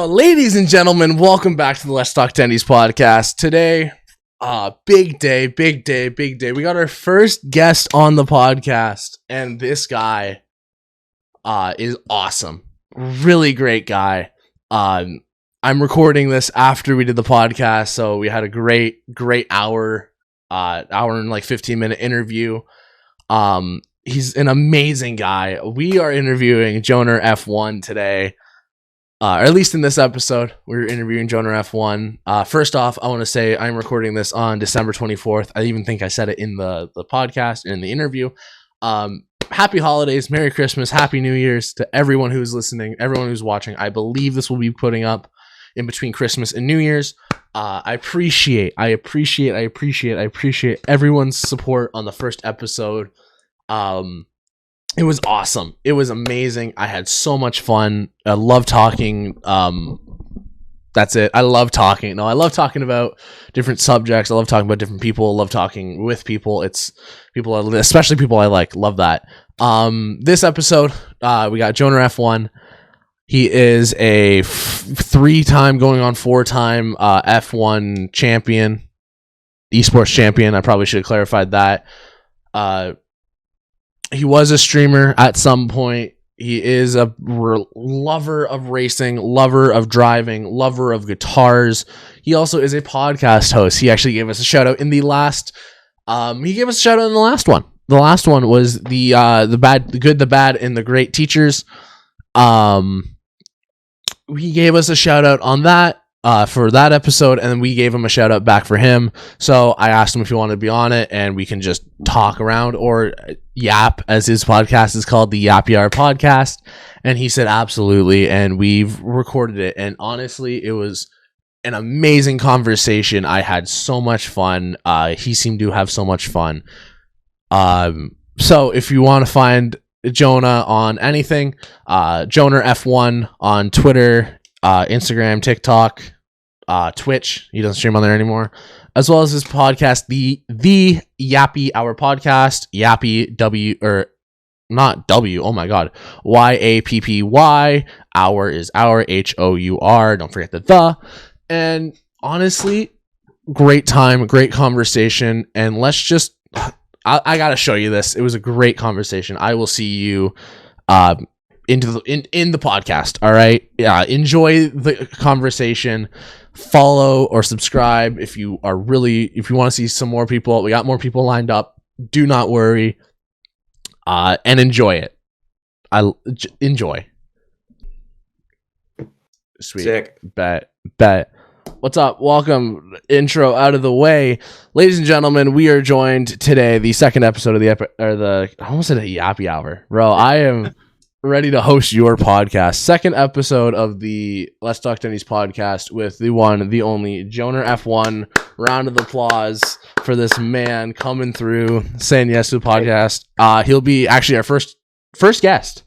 Ladies and gentlemen, welcome back to the Let's Talk Tendies podcast. Today, big day. We got our first guest on the podcast, and this guy is awesome. Really great guy. I'm recording this after we did the podcast, so we had a great hour and like 15-minute interview. He's an amazing guy. We are interviewing JonerF1 today. Or at least in this episode, we're interviewing JonerF1. First off, I want to say I'm recording this on December 24th. I even think I said it in the podcast and in the interview. Happy holidays, Merry Christmas, Happy New Year's to everyone who's listening, everyone who's watching. I believe this will be putting up in between Christmas and New Year's. I appreciate everyone's support on the first episode. It was awesome. It was amazing. I had so much fun. I love talking. That's it. I love talking. I love talking about different subjects. I love talking about different people. I love talking with people. It's people, especially people I like. Love that. This episode, we got JonerF1. He is a 3-time going on 4-time F1 champion, esports champion. I probably should have clarified that. He was a streamer at some point. He is a lover of racing, lover of driving, lover of guitars. He also is a podcast host. He actually gave us a shout out in the last. He gave us a shout out in the last one. The last one was the bad, the good, the bad, and the great teachers. He gave us a shout out on that. For that episode, and then we gave him a shout out back for him. So I asked him if he wanted to be on it, and we can just talk around or yap, as his podcast is called, the Yappy podcast. And he said absolutely, and we've recorded it. And honestly, it was an amazing conversation. I had so much fun. He seemed to have so much fun. So if you want to find Jonah on anything, JonerF1 on Twitter, Instagram, TikTok, Twitch. He doesn't stream on there anymore, as well as his podcast, the Yappy Hour podcast. Yappy Oh my god, YAPPY. Hour is hour, HOUR. Don't forget the. And honestly, great time, great conversation. And let's just, I gotta show you this. It was a great conversation. I will see you in the podcast. All right. Yeah. Enjoy the conversation. Follow or subscribe if you want to see some more people. We got more people lined up. Do not worry. And enjoy it. Enjoy. Sweet. Sick. Bet. What's up? Welcome. Intro out of the way. Ladies and gentlemen, we are joined today, the second episode of I almost said a Yappy Hour. Bro, I am ready to host your podcast. Second episode of the Let's Talk Tendies podcast with the one, the only JonerF1. Round of applause for this man coming through, saying yes to the podcast. He'll be actually our first guest.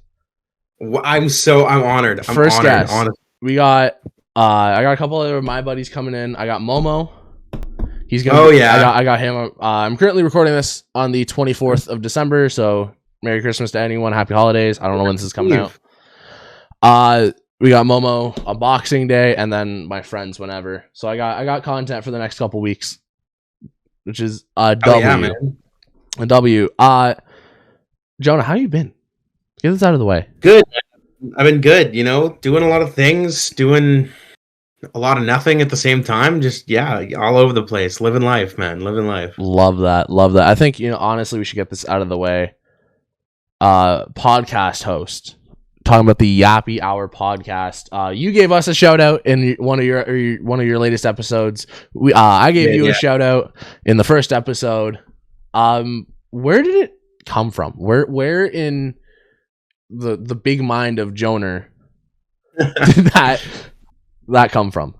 I'm honored. First guest. Honestly. We got I got a couple of my buddies coming in. I got Momo. He's gonna. Oh yeah. I got him. I'm currently recording this on the 24th of December. So Merry Christmas to anyone. Happy holidays. I don't know when this is coming out. We got Momo on Boxing Day, and then my friends whenever. So I got content for the next couple weeks, which is a W. Yeah, man. A W. Jonah, how you been? Get this out of the way. Good. I've been good. Doing a lot of things, doing a lot of nothing at the same time. Just all over the place. Living life, man. Living life. Love that. I think honestly, we should get this out of the way. Podcast host, talking about the Yappy Hour podcast. You gave us a shout out in one of your latest episodes. I gave you a shout out in the first episode. Where did it come from? Where in the big mind of Joner did that come from?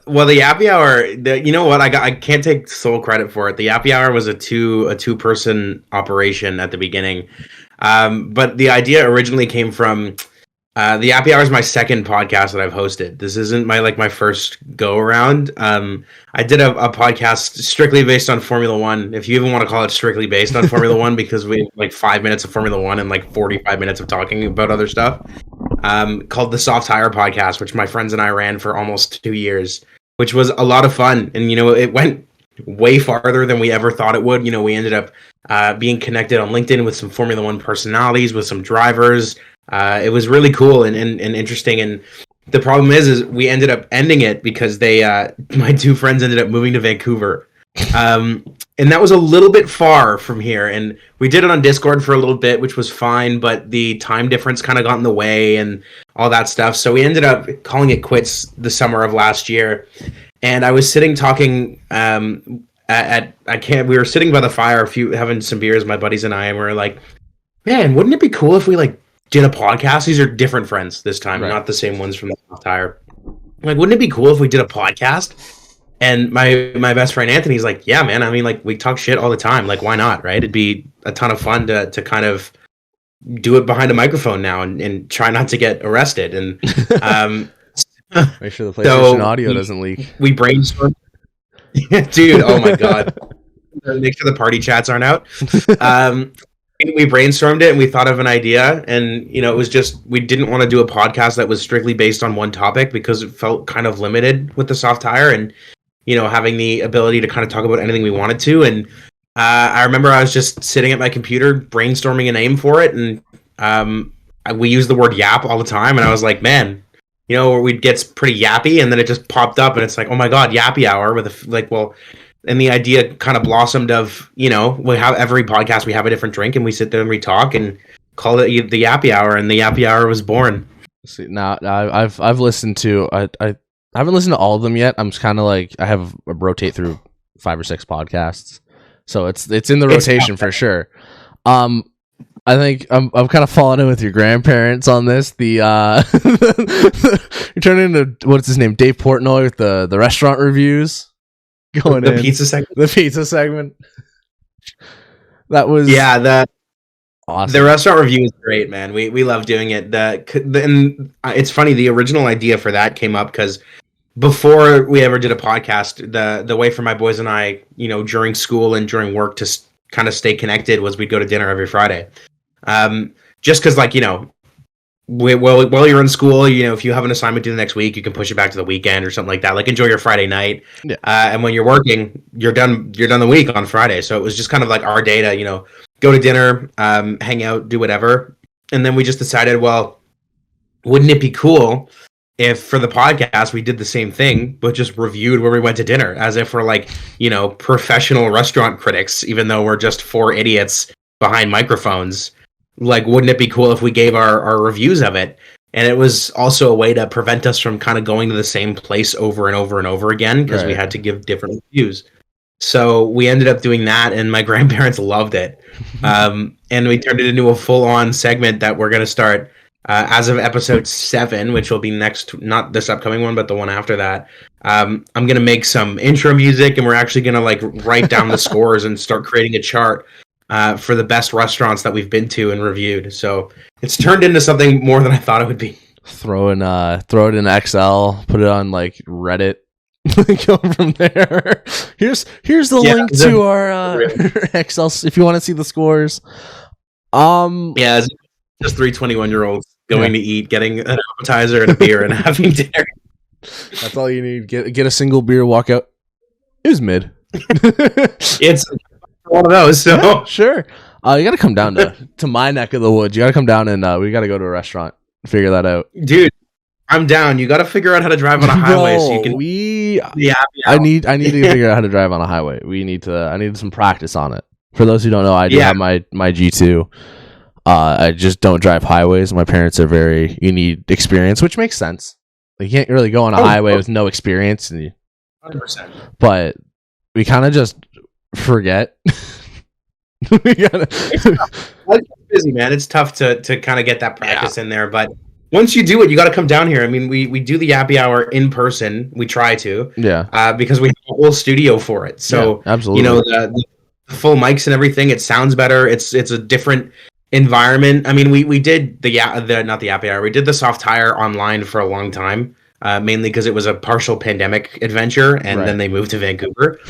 Well, the Yappy Hour, you know what? I can't take sole credit for it. The Yappy Hour was a two-person operation at the beginning. But the idea originally came from the Yappy Hour is my second podcast that I've hosted. This isn't my first go around. I did a podcast strictly based on Formula One, if you even want to call it strictly based on Formula One, because we have 5 minutes of Formula One and 45 minutes of talking about other stuff. called the Soft Tire Podcast, which my friends and I ran for almost 2 years, which was a lot of fun. And, it went way farther than we ever thought it would. We ended up being connected on LinkedIn with some Formula One personalities, with some drivers. It was really cool and interesting. And the problem is we ended up ending it because my two friends ended up moving to Vancouver. And that was a little bit far from here. And we did it on Discord for a little bit, which was fine, but the time difference kind of got in the way and all that stuff. So we ended up calling it quits the summer of last year. And I was sitting talking we were sitting by the fire, having some beers, my buddies and I, and we were like, man, wouldn't it be cool if we did a podcast? These are different friends this time, right, not the same ones from the Soft Tire. Wouldn't it be cool if we did a podcast? And my best friend Anthony's like, yeah, man. I mean, we talk shit all the time. Why not, right? It'd be a ton of fun to kind of do it behind a microphone now and try not to get arrested. And make sure the PlayStation audio doesn't leak. We brainstormed. Dude, oh my god. Make sure the party chats aren't out. We brainstormed it and we thought of an idea, and it was just, we didn't want to do a podcast that was strictly based on one topic because it felt kind of limited with the Soft Tire and having the ability to kind of talk about anything we wanted to. And I remember I was just sitting at my computer brainstorming a name for it, and we use the word yap all the time, and I was like, man, we'd get pretty yappy, and then it just popped up and it's like, oh my god, Yappy Hour with and the idea kind of blossomed of, we have every podcast, we have a different drink and we sit there and we talk and call it the Yappy Hour, and the Yappy Hour was born. See, now I've listened to, I haven't listened to all of them yet. I'm just kind of I have a rotate through 5 or 6 podcasts. So it's in the rotation for sure. I think I'm kind of falling in with your grandparents on this. You're turning into, what's his name? Dave Portnoy with the restaurant reviews. The pizza segment. The pizza segment. That was awesome. The restaurant review is great, man. We love doing it. And it's funny. The original idea for that came up because before we ever did a podcast, the way for my boys and I, during school and during work to kind of stay connected was we'd go to dinner every Friday. Just because, while you're in school, if you have an assignment due the next week, you can push it back to the weekend or something like that. Enjoy your Friday night. Yeah. And when you're working, you're done the week on Friday. So it was just kind of our day to, go to dinner, hang out, do whatever. And then we just decided, well, wouldn't it be cool if for the podcast we did the same thing, but just reviewed where we went to dinner as if we're professional restaurant critics, even though we're just 4 idiots behind microphones. Wouldn't it be cool if we gave our reviews of it? And it was also a way to prevent us from kind of going to the same place over and over and over again because we had to give different reviews. So we ended up doing that, and my grandparents loved it. And we turned it into a full-on segment that we're going to start as of episode 7, which will be next, not this upcoming one, but the one after that. I'm going to make some intro music, and we're actually going to write down the scores and start creating a chart for the best restaurants that we've been to and reviewed. So it's turned into something more than I thought it would be. Throw it in Excel, put it on Reddit, go from there. Here's the link to our Excel if you want to see the scores. It's just 3 21-year-olds going to eat, getting an appetizer and a beer and having dinner. That's all you need. Get a single beer, walk out. It was mid. It's one of those, so yeah, sure. You got to come down to my neck of the woods. You got to come down and we got to go to a restaurant. Figure that out, dude. I'm down. You got to figure out how to drive on a highway so you can. I need to figure out how to drive on a highway. I need some practice on it. For those who don't know, I do have my G2. I just don't drive highways. My parents are you need experience, which makes sense. You can't really go on a highway with no experience. 100%. But we kind of just forget. It's busy, man. It's tough to kind of get that practice in there, but once you do it, you got to come down here. I mean, we do the Yappy Hour in person. We try to, because we have a whole studio for it. So absolutely, the full mics and everything. It sounds better. It's a different environment. I mean, we did not the Yappy Hour. We did the Soft Tire online for a long time. Mainly because it was a partial pandemic adventure, and then they moved to Vancouver.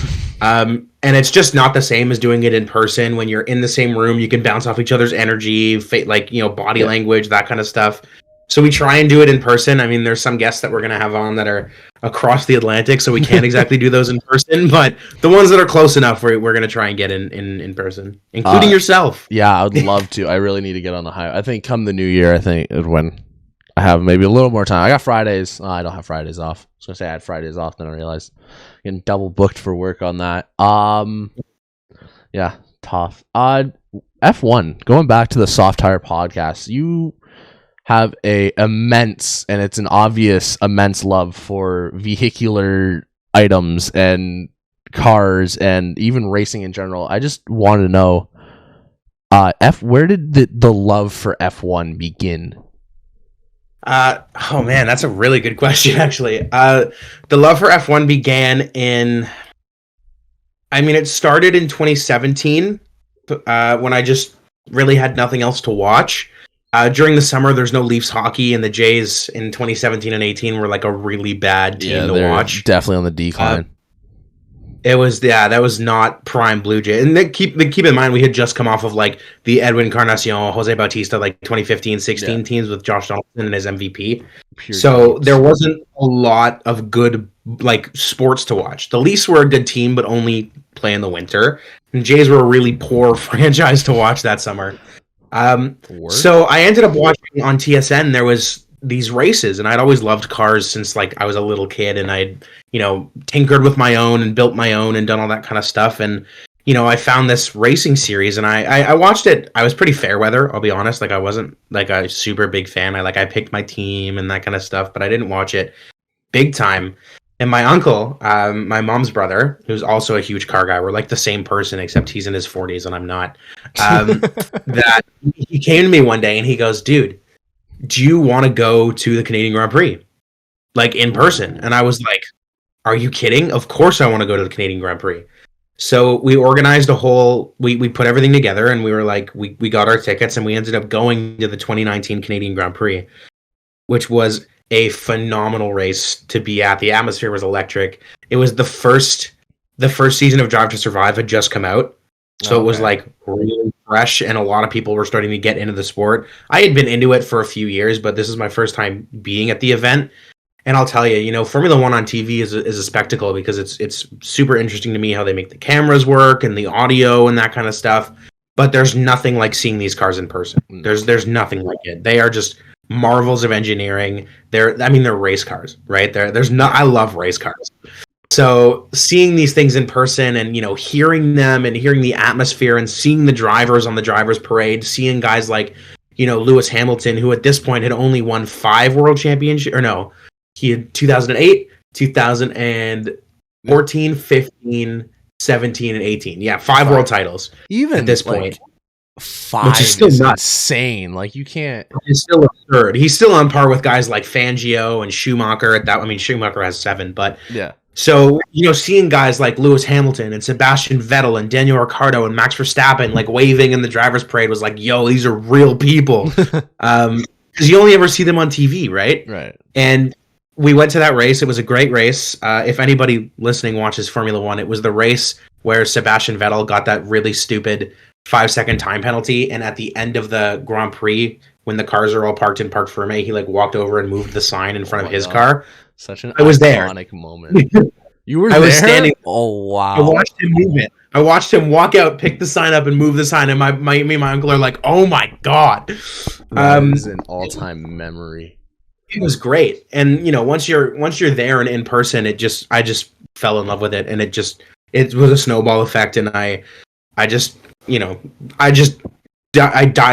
And it's just not the same as doing it in person. When you're in the same room, you can bounce off each other's energy, body language, that kind of stuff. So we try and do it in person. I mean, there's some guests that we're going to have on that are across the Atlantic, so we can't exactly do those in person. But the ones that are close enough, we're going to try and get in person, including yourself. Yeah, I would love to. I really need to get on the high. I think come the new year, I think when I have maybe a little more time. I got Fridays. I don't have Fridays off. I was going to say I had Fridays off, then I realized getting double booked for work on that. Yeah, tough. F1, going back to the Soft Tire podcast, you have a immense, and it's an obvious immense love for vehicular items and cars and even racing in general. I just want to know, where did the love for F1 begin? Oh man, that's a really good question, actually. The love for F1 began in, I mean, it started in 2017, when I just really had nothing else to watch. During the summer, there's no Leafs hockey, and the Jays in 2017 and 18 were like a really bad team to watch. Definitely on the decline. That was not prime Blue Jay. And keep in mind, we had just come off of like the Edwin Encarnacion, Jose Bautista, like 2015-16 teams with Josh Donaldson and his MVP. So there wasn't a lot of good like sports to watch. The Leafs were a good team, but only play in the winter. And Jays were a really poor franchise to watch that summer. So I ended up watching on TSN. There was these races, and I'd always loved cars since like I was a little kid, and I'd tinkered with my own and built my own and done all that kind of stuff. And I found this racing series, and I watched it. I was pretty fair weather, I'll be honest. Like I wasn't like a super big fan. I picked my team and that kind of stuff, but I didn't watch it big time. And my uncle, my mom's brother, who's also a huge car guy, we're like the same person, except he's in his 40s and I'm not. That he came to me one day and he goes, "Dude, do you want to go to the Canadian Grand Prix, like in person?" And I was like, "Are you kidding? Of course I want to go to the Canadian Grand Prix." So we organized we put everything together, and we were like, we got our tickets, and we ended up going to the 2019 Canadian Grand Prix, which was a phenomenal race to be at. The atmosphere was electric. It was the first season of Drive to Survive had just come out. So It was like really fresh, and a lot of people were starting to get into the sport. I had been into it for a few years, but this is my first time being at the event. And I'll tell you, Formula One on TV is a spectacle because it's super interesting to me how they make the cameras work and the audio and that kind of stuff. But there's nothing like seeing these cars in person. There's nothing like it. They are just marvels of engineering. They're race cars, right? I love race cars. So seeing these things in person and hearing them and hearing the atmosphere and seeing the drivers on the drivers parade, seeing guys like Lewis Hamilton, who at this point had only won 5 world championships, or no, he had 2008, 2014, 15, 17, and 18. Yeah, 5 world titles even at this point. 5, which is still insane. Like you can't. It's still absurd. He's still on par with guys like Fangio and Schumacher at that. I mean, Schumacher has 7, but yeah. So seeing guys like Lewis Hamilton and Sebastian Vettel and Daniel Ricciardo and Max Verstappen like waving in the drivers' parade was like, yo, these are real people. Because you only ever see them on TV, right? Right. And we went to that race. It was a great race. If anybody listening watches Formula One, it was the race where Sebastian Vettel got that really stupid 5-second time penalty, and at the end of the Grand Prix, when the cars are all parked in Parc Fermé, he like walked over and moved the sign in front of his car. Such an iconic moment. You were there? I was standing. Oh wow! I watched him move it. I watched him walk out, pick the sign up, and move the sign. And me and my uncle are like, "Oh my god!" That is an all-time memory. It was great, and once you're there and in person, I just fell in love with it, and it was a snowball effect, and I died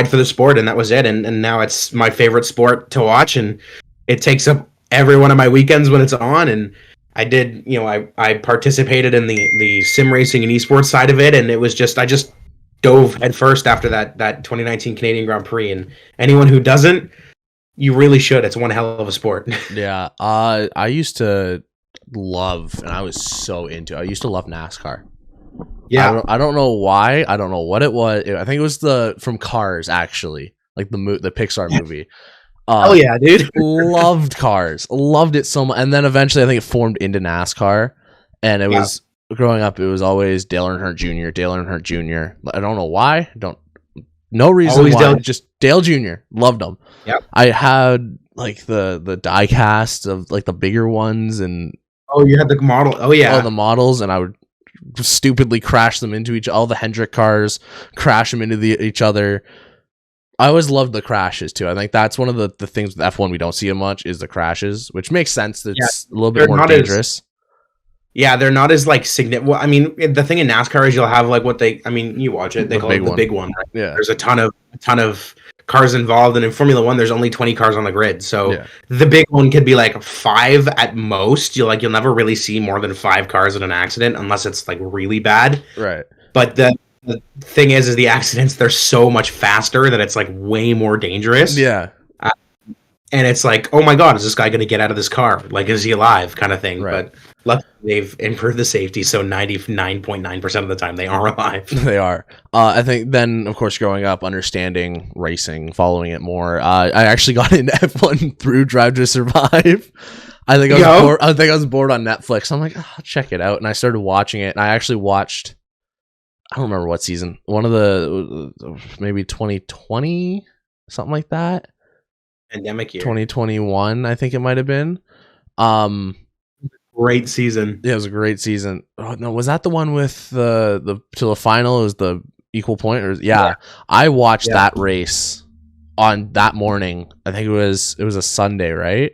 for the sport, and that was it. And now it's my favorite sport to watch, and it takes up every one of my weekends when it's on. And I did, I participated in the sim racing and esports side of it, and it was I just dove headfirst after that 2019 Canadian Grand Prix. And anyone who doesn't, you really should. It's one hell of a sport. Yeah, I used to love, and I was so into. I used to love NASCAR. Yeah, I don't know why. I don't know what it was. I think it was from Cars, actually, like the Pixar movie. Oh yeah, dude! Loved Cars, loved it so much. And then eventually, I think it formed into NASCAR. And it was growing up. It was always Dale Earnhardt Jr. I don't know why. Don't No reason Always why. Dale. Just Dale Jr. Loved them. Yep. I had like the die cast of like the bigger ones and Oh, you had the model. Oh yeah. the models, and I would stupidly crash them into all the Hendrick cars, crash them into each other. I always loved the crashes too. I think that's one of the things with F1 we don't see much is the crashes, which makes sense. It's a little bit more dangerous. They're not as like significant. Well, I mean, the thing in NASCAR is you'll have like you watch it. They call it the big one. Right? Yeah, there's a ton of cars involved, and in Formula One, there's only 20 cars on the grid. So the big one could be like 5 at most. You'll never really see more than 5 cars in an accident unless it's like really bad. Right. But the thing is the accidents, they're so much faster that it's like way more dangerous. Yeah. And it's like, oh my God, is this guy going to get out of this car? Like, is he alive? Kind of thing. Right. But luckily, they've improved the safety, so 99.9% of the time they are alive. They are. I think then, of course, growing up, understanding racing, following it more, I actually got into F1 through Drive to Survive. I think I was bored on Netflix. I'm like, I'll check it out, and I started watching it. And I actually watched, I don't remember what season. One of the maybe 2020, something like that. Pandemic year. 2021, I think it might have been. Great season. Yeah, it was a great season. Oh no, was that the one with the till the final? It was the equal point? Or yeah. I watched that race on that morning. I think it was a Sunday, right?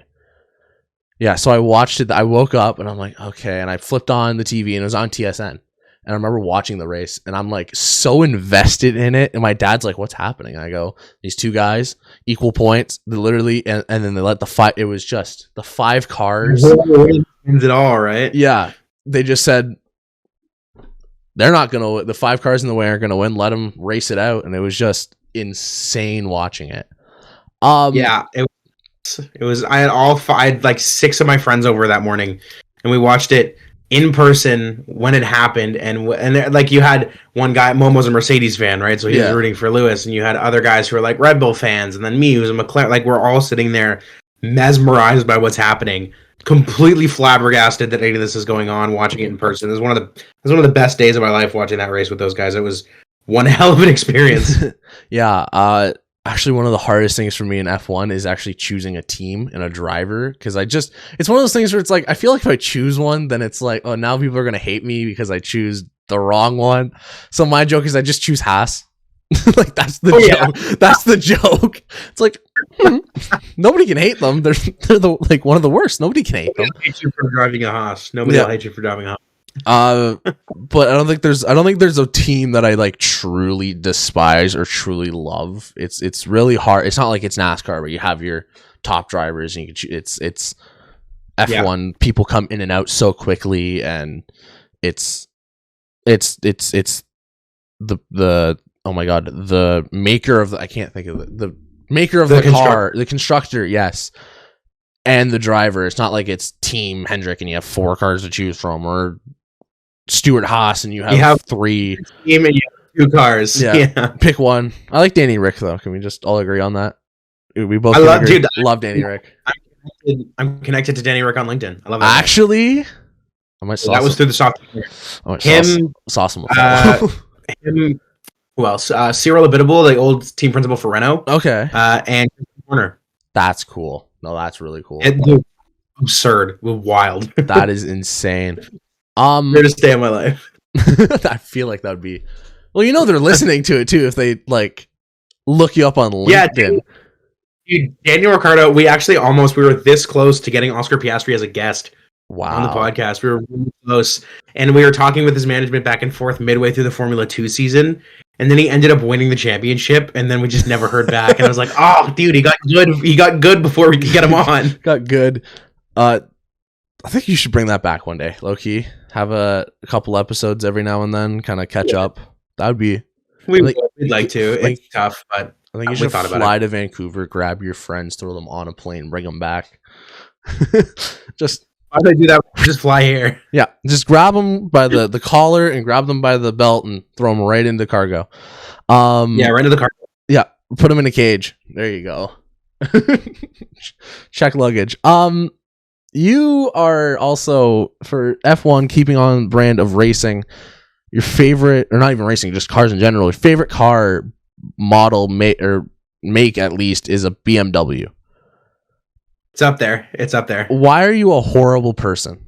Yeah, so I watched it. I woke up and I'm like, okay, and I flipped on the TV and it was on TSN. And I remember watching the race and I'm like so invested in it. And my dad's like, what's happening? And I go, these 2 guys, equal points, they literally, and then they let the 5, it was just the 5 cars. Wins it all, right? Yeah. They just said, they're not going to, the 5 cars in the way aren't going to win. Let them race it out. And it was just insane watching it. It was, I had like 6 of my friends over that morning and we watched it in person when it happened, and like you had one guy, Momo's a Mercedes fan, right? So he was rooting for Lewis, and you had other guys who were like Red Bull fans, and then me who's a McLaren. Like we're all sitting there, mesmerized by what's happening, completely flabbergasted that any of this is going on. Watching it in person, it was one of the best days of my life watching that race with those guys. It was one hell of an experience. Yeah. Actually, one of the hardest things for me in F1 is actually choosing a team and a driver, because it's one of those things where it's like, I feel like if I choose one, then it's like, oh, now people are going to hate me because I choose the wrong one. So my joke is I just choose Haas. Like that's the joke. Yeah. That's the joke. It's like nobody can hate them. They're like one of the worst. Nobody can hate them. Nobody hate you for driving a Haas. Nobody will hate you for driving a Haas. But I don't think there's a team that I like truly despise or truly love. It's really hard. It's not like it's NASCAR where you have your top drivers and you can it's F1. Yeah. People come in and out so quickly, and it's the oh my God, the maker of the, I can't think of the maker of the car, the constructor, yes, and the driver. It's not like it's Team Hendrick and you have 4 cars to choose from, or Stuart Haas and you have 3. Team and you have 2 cars. Yeah. Pick one. I like Danny Rick though. Can we just all agree on that? We both love Danny Rick. I'm connected to Danny Rick on LinkedIn. I love that. Actually, that was through the software. Sauce him. Him. Who else? Cyril Abitable, the old team principal for Renault. Okay. And Warner. That's cool. No, that's really cool. Absurd. Wild. That is insane. Greatest day of my life. I feel like that would be. Well, they're listening to it too if they like look you up on LinkedIn. Yeah, dude, Daniel Ricciardo. We were this close to getting Oscar Piastri as a guest. Wow. On the podcast. We were really close, and we were talking with his management back and forth midway through the Formula 2 season, and then he ended up winning the championship, and then we just never heard back. And I was like, oh, dude, he got good before we could get him on. Got good. I think you should bring that back one day, low-key. Have a couple episodes every now and then, kind of catch up. That would be... We'd like to. It's tough, but I think you should fly to Vancouver, grab your friends, throw them on a plane, bring them back. Why do I do that? Just fly here. Yeah, just grab them by the collar and grab them by the belt and throw them right into cargo. Right into the cargo. Yeah, put them in a cage. There you go. Check luggage. You are also, for F1, keeping on brand of racing, your favorite, or not even racing, just cars in general, your favorite car model make at least is a BMW. It's up there. It's up there. Why are you a horrible person?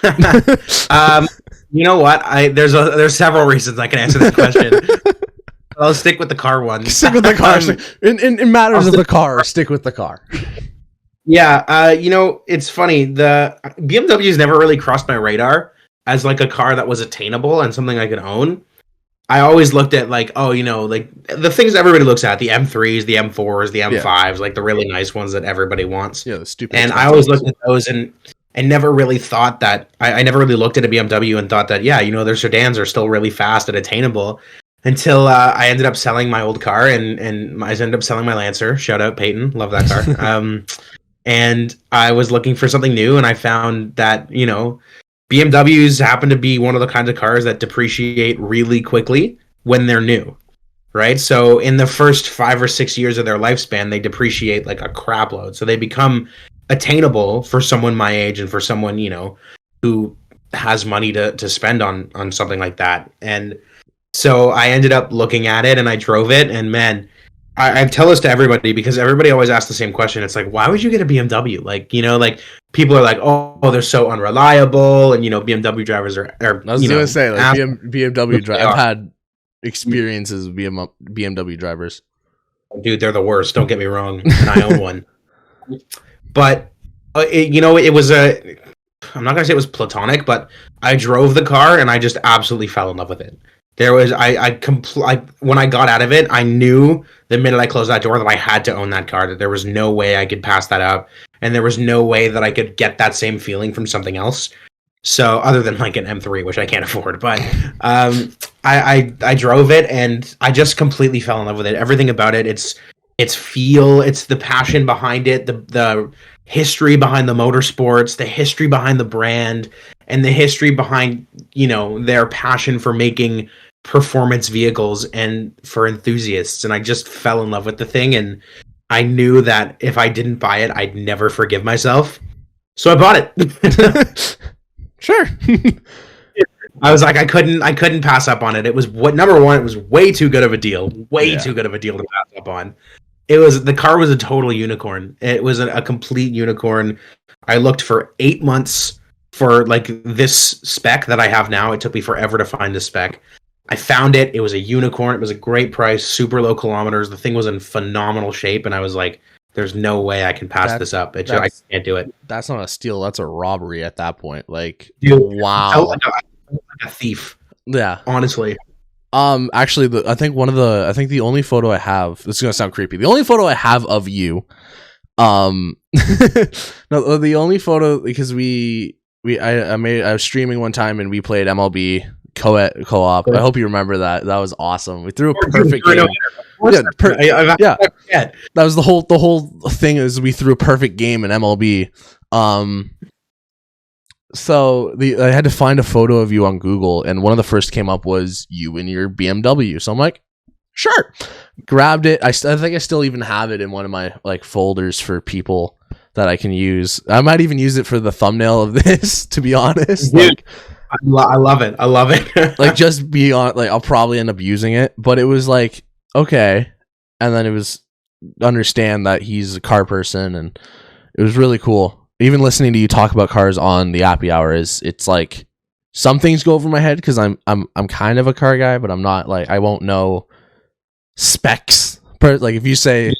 You know what? There's several reasons I can answer that question. I'll stick with the car one. Stick with the car. In matters of the car, stick with the car. Yeah, it's funny. The BMW's never really crossed my radar as like a car that was attainable and something I could own. I always looked at like, like the things everybody looks at, the M3s, the M4s, the M5s, like the really nice ones that everybody wants. Yeah, the stupid. And I always looked at those and never really thought that I never really looked at a BMW and thought that, their sedans are still really fast and attainable until I ended up selling my old car and I ended up selling my Lancer. Shout out Peyton. Love that car. And I was looking for something new and I found that, BMWs happen to be one of the kinds of cars that depreciate really quickly when they're new, right? So in the first 5 or 6 years of their lifespan, they depreciate like a crap load. So they become attainable for someone my age and for someone, who has money to spend on something like that. And so I ended up looking at it and I drove it, and man, I tell this to everybody because everybody always asks the same question. It's like, why would you get a BMW? Like, like people are like, oh, they're so unreliable, and BMW drivers are. I was gonna say like BMW drivers. I've had experiences with BMW drivers. Dude, they're the worst. Don't get me wrong, and I own one. But it was a. I'm not gonna say it was platonic, but I drove the car and I just absolutely fell in love with it. There was when I got out of it, I knew the minute I closed that door that I had to own that car, that there was no way I could pass that up, and there was no way that I could get that same feeling from something else. So other than like an M3, which I can't afford, but I drove it and I just completely fell in love with it. Everything about it, it's the passion behind it, the history behind the motorsports, the history behind the brand, and the history behind their passion for making performance vehicles and for enthusiasts. And I just fell in love with the thing, and I knew that if I didn't buy it, I'd never forgive myself. So I bought it. Sure. I was like, I couldn't pass up on it. It was number one, it was way too good of a deal. Too good of a deal to pass up on. The car was a total unicorn. It was a complete unicorn. I looked for 8 months for like this spec that I have now. It took me forever to find this spec. I found it. It was a unicorn. It was a great price, super low kilometers. The thing was in phenomenal shape, and I was like, there's no way I can pass this up. I can't do it. That's not a steal. That's a robbery at that point. Like, dude, wow. I felt like a thief. Yeah. Honestly. Actually, I think the only photo I have, this is going to sound creepy. The only photo I have of you, no, the only photo, because I was streaming one time and we played MLB co-op. I hope you remember that. That was awesome. We threw a perfect game. Yeah. That was the whole thing is we threw a perfect game in MLB. So I had to find a photo of you on Google, and one of the first came up was you in your BMW. So I'm like, sure. Grabbed it. I think I still even have it in one of my like folders for people that I can use. I might even use it for the thumbnail of this, to be honest. Dude, like, I love it. I love it. Like, just be on. Like, I'll probably end up using it, but it was like, okay. And then it was understand that he's a car person, and it was really cool. Even listening to you talk about cars on the Yappy Hour it's like some things go over my head because I'm kind of a car guy, but I'm not like, I won't know specs. Like if you say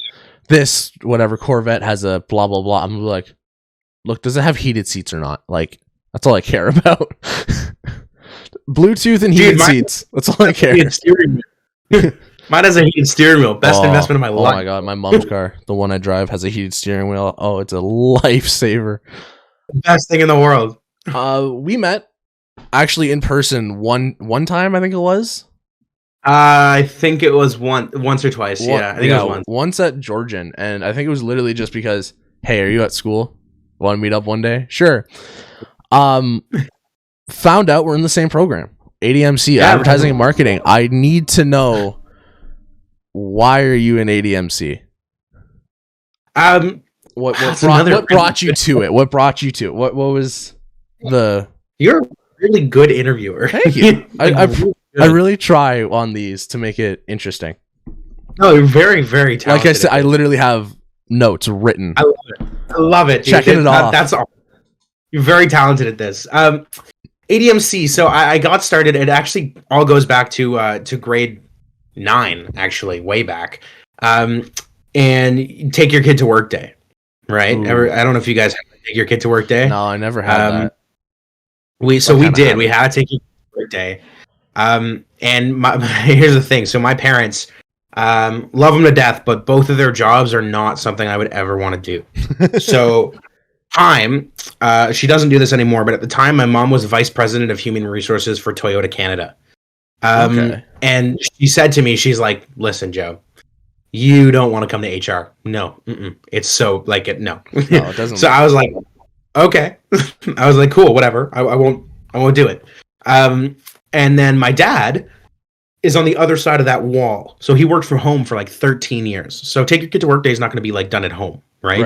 this whatever Corvette has a blah blah blah, I'm like, look, does it have heated seats or not? Like that's all I care about. Bluetooth and heated seats. That's all I care. Mine has a heated steering wheel. Best investment of my life. Oh my god, my mom's car, the one I drive, has a heated steering wheel. Oh, it's a lifesaver. Best thing in the world. We met actually in person one time, I think it was. I think it was once or twice. Yeah, I think it was once at Georgian, and I think it was literally just because, hey, are you at school? Want to meet up one day? Sure. Found out we're in the same program. ADMC, advertising and marketing. I need to know, why are you in ADMC? What brought you to it? What brought you to it? What was the? You're a really good interviewer. Thank you. I really try on these to make it interesting. No, you're very, very talented. Like I said, I literally have notes written. I love it. I love it. Dude. Checking it off. That's all. You're very talented at this. ADMC. So I got started. It actually all goes back to grade 9, actually, way back. And take your kid to work day, right? I don't know if you guys have to take your kid to work day. No, I never had that. We did. We had to take your kid to work day. And here's the thing. So my parents love them to death, but both of their jobs are not something I would ever want to do. So she doesn't do this anymore, but at the time my mom was vice president of human resources for Toyota Canada. And she said to me, she's like, listen, Joe, you don't want to come to HR. No, it's so like it. No, no, it doesn't. So I was like, okay. I was like, cool, whatever. I won't do it. And then my dad is on the other side of that wall. So he worked from home for like 13 years. So take your kid to work day is not going to be like done at home, right?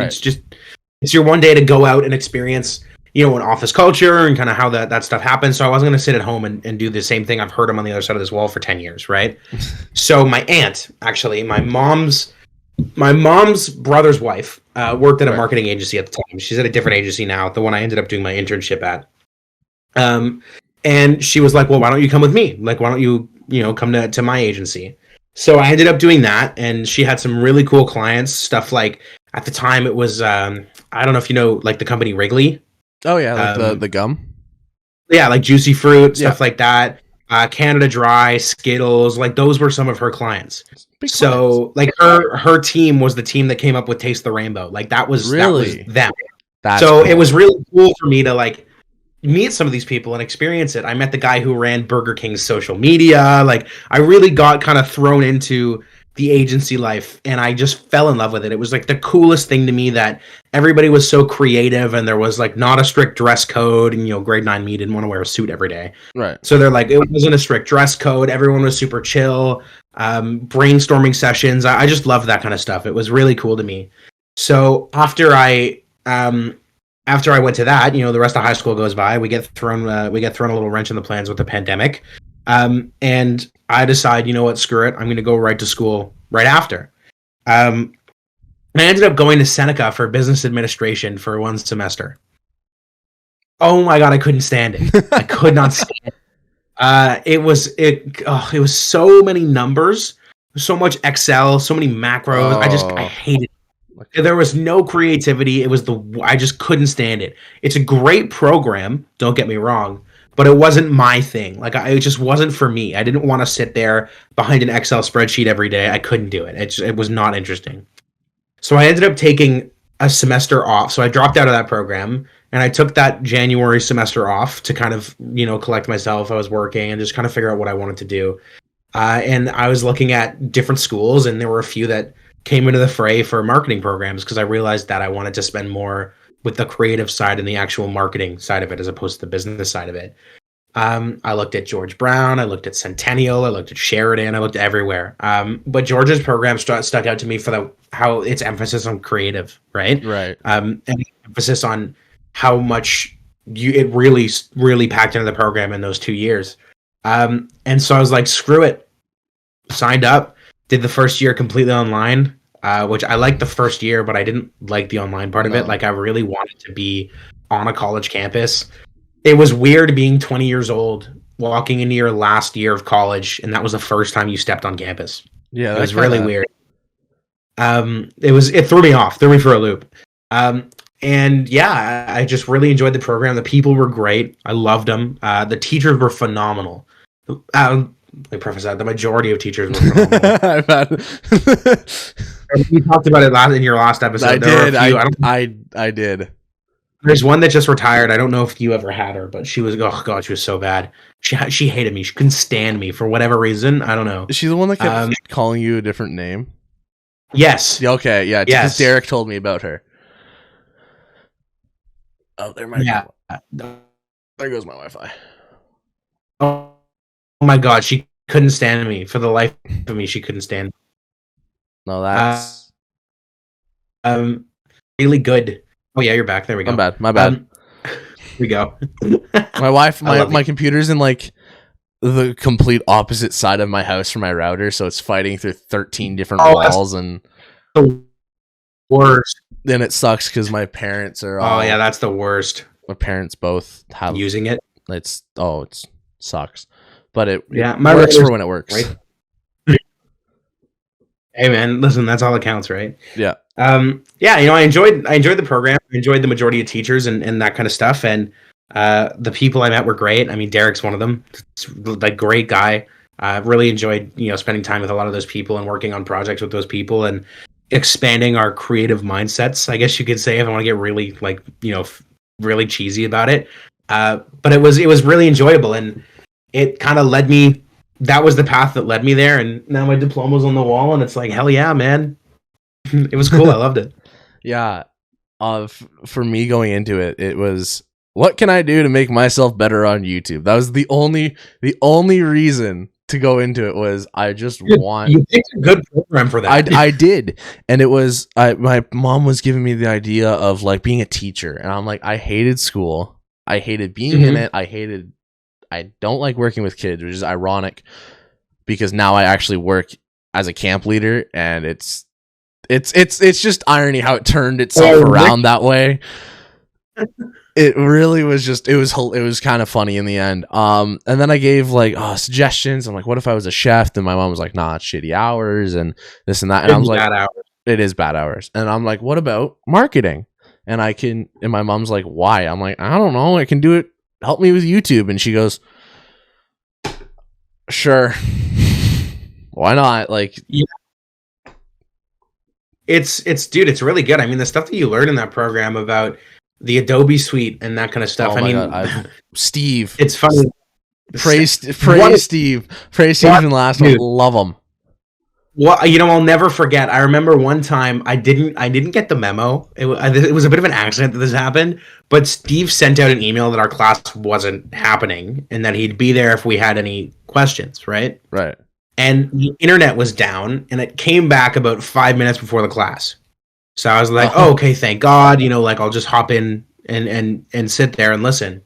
It's your one day to go out and experience, an office culture and kind of how that stuff happens. So I wasn't going to sit at home and do the same thing. I've heard him on the other side of this wall for 10 years, right? So my aunt, actually, my mom's brother's wife, worked at a marketing agency at the time. She's at a different agency now, the one I ended up doing my internship at. And she was like, well, why don't you come with me? Like, why don't you, come to my agency? So I ended up doing that, and she had some really cool clients, stuff like, at the time it was, I don't know if you know, like the company Wrigley. Oh yeah, like the gum. Yeah, like Juicy Fruit, stuff like that. Canada Dry, Skittles, like those were some of her clients. So like her team was the team that came up with Taste the Rainbow. Like that was them. That's so cool. It was really cool for me to like meet some of these people and experience it. I met the guy who ran Burger King's social media. Like I really got kind of thrown into the agency life, and I just fell in love with it. It was like the coolest thing to me that everybody was so creative, and there was like not a strict dress code. And grade 9 me didn't want to wear a suit every day, right? So they're like, it wasn't a strict dress code. Everyone was super chill. Brainstorming sessions. I just loved that kind of stuff. It was really cool to me. So after I went to that, the rest of high school goes by. We get thrown a little wrench in the plans with the pandemic. And I decide, you know what, screw it. I'm going to go right to school right after. I ended up going to Seneca for business administration for 1 semester. Oh my God, I couldn't stand it. I could not stand it. It was so many numbers, so much Excel, so many macros. I hated it. There was no creativity. I just couldn't stand it. It's a great program, don't get me wrong, but it wasn't my thing. Like it just wasn't for me. I didn't want to sit there behind an Excel spreadsheet every day. I couldn't do it. It was not interesting. So I ended up taking a semester off. So I dropped out of that program, and I took that January semester off to kind of, collect myself. I was working and just kind of figure out what I wanted to do. And I was looking at different schools, and there were a few that came into the fray for marketing programs because I realized that I wanted to spend more with the creative side and the actual marketing side of it as opposed to the business side of it. I looked at George Brown, I looked at Centennial, I looked at Sheridan, I looked everywhere. But George's program stuck out to me for how its emphasis on creative, right? Right. And emphasis on how much it really, really packed into the program in those 2 years. And so I was like, screw it. Signed up, did the first year completely online. Which I liked the first year, but I didn't like the online part of it. Like I really wanted to be on a college campus. It was weird being 20 years old, walking into your last year of college, and that was the first time you stepped on campus. Yeah, it was really weird. It threw me off, threw me for a loop. And yeah, I just really enjoyed the program. The people were great. I loved them. The teachers were phenomenal. Let me preface that the majority of teachers were phenomenal. You talked about it in your last episode. I did. There's one that just retired. I don't know if you ever had her, but she was, oh God, she was so bad. She hated me. She couldn't stand me for whatever reason. I don't know. Is she the one that kept calling you a different name? Yes. Okay, yeah. Yes. Derek told me about her. Oh, there might be. There goes my Wi-Fi. Oh my God, she couldn't stand me. For the life of me, she couldn't stand me. No, that's really good. Oh yeah, you're back. There we go. My bad. Here we go. My computer's in like the complete opposite side of my house from my router, so it's fighting through 13 different walls, and the worst. then it sucks because my parents are Oh yeah, that's the worst. my parents both have Using it. It sucks, but it my works for when it works. Right? Hey man, listen, that's all that counts, right? Yeah. I enjoyed the program. I enjoyed the majority of teachers and that kind of stuff. And the people I met were great. I mean, Derek's one of them. Like, great guy. Really enjoyed, spending time with a lot of those people and working on projects with those people and expanding our creative mindsets, I guess you could say, if I want to get really really cheesy about it. But it was really enjoyable, and it kind of led me. That was the path that led me there, and now my diploma's on the wall, and it's like, hell yeah, man. It was cool. I loved it. Yeah. For me going into it, it was, what can I do to make myself better on YouTube? That was the only reason to go into it. Was I just want. You picked a good program for that. I did, and it was my mom was giving me the idea of like being a teacher, and I'm like, I hated school. I hated being in it. I don't like working with kids, which is ironic because now I actually work as a camp leader, and it's just irony how it turned itself around that way. It really was just, it was kind of funny in the end. And then I gave like suggestions. I'm like, what if I was a chef? And my mom was like, nah, it's shitty hours and this and that. And I was like, it is bad hours. And I'm like, what about marketing? And my mom's like, why? I'm like, I don't know. I can do it. Help me with YouTube. And she goes, sure. Why not? Like, yeah. It's really good. I mean, the stuff that you learn in that program about the Adobe suite and that kind of stuff. Steve. It's funny. Praise Steve. Praise Steve and last one. Love him. Well, I'll never forget. I remember one time I didn't get the memo. It was a bit of an accident that this happened, but Steve sent out an email that our class wasn't happening and that he'd be there if we had any questions, right? Right. And the internet was down, and it came back about 5 minutes before the class. So I was like, oh, okay, thank God. I'll just hop in and sit there and listen.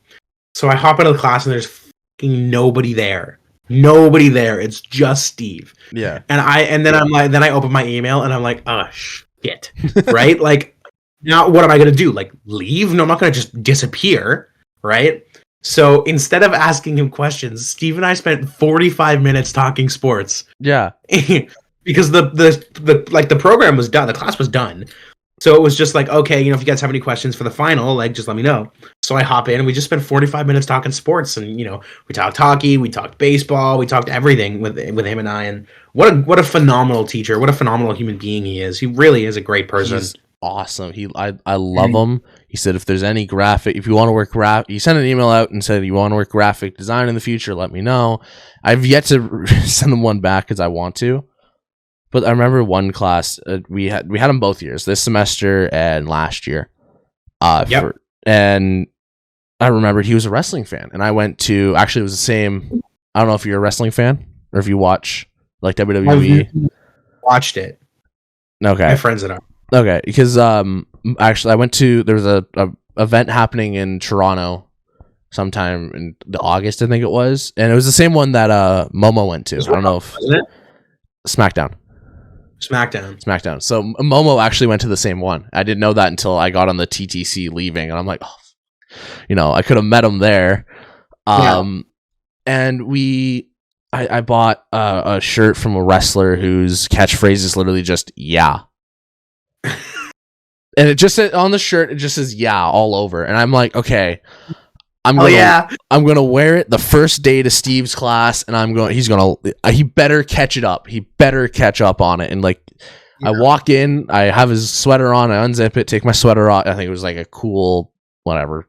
So I hop into the class, and there's fucking nobody there. Nobody there. It's just Steve. Yeah. And then I open my email and I'm like, oh shit. Right? Like, now what am I gonna do? Like, leave? No, I'm not gonna just disappear. Right? So instead of asking him questions, Steve and I spent 45 minutes talking sports. Yeah. Because the program was done, the class was done. So it was just like, okay, if you guys have any questions for the final, like, just let me know. So I hop in and we just spent 45 minutes talking sports, and we talked hockey, we talked baseball, we talked everything with him and I. And what a phenomenal teacher, what a phenomenal human being he is. He really is a great person. He's awesome. I love him. He said if there's any if you want to work he sent an email out and said, you want to work graphic design in the future, let me know. I've yet to send him one back because I want to. But I remember one class we had them both years, this semester and last year. And I remembered he was a wrestling fan, and I went to, actually it was the same. I don't know if you're a wrestling fan or if you watch like WWE. I've watched it. Okay, my friends that are. Okay, because actually I went to, there was a event happening in Toronto sometime in August, I think it was, and it was the same one that Momo went to. I don't know if SmackDown. So Momo actually went to the same one. I didn't know that until I got on the TTC leaving, and I'm like, I could have met him there. And I bought a shirt from a wrestler whose catchphrase is literally just "yeah," and it just said on the shirt, it just says "yeah" all over, and I'm like, okay. I'm gonna wear it the first day to Steve's class, and he better catch it up. He better catch up on it. And I walk in, I have his sweater on, I unzip it, take my sweater off. I think it was like a cool,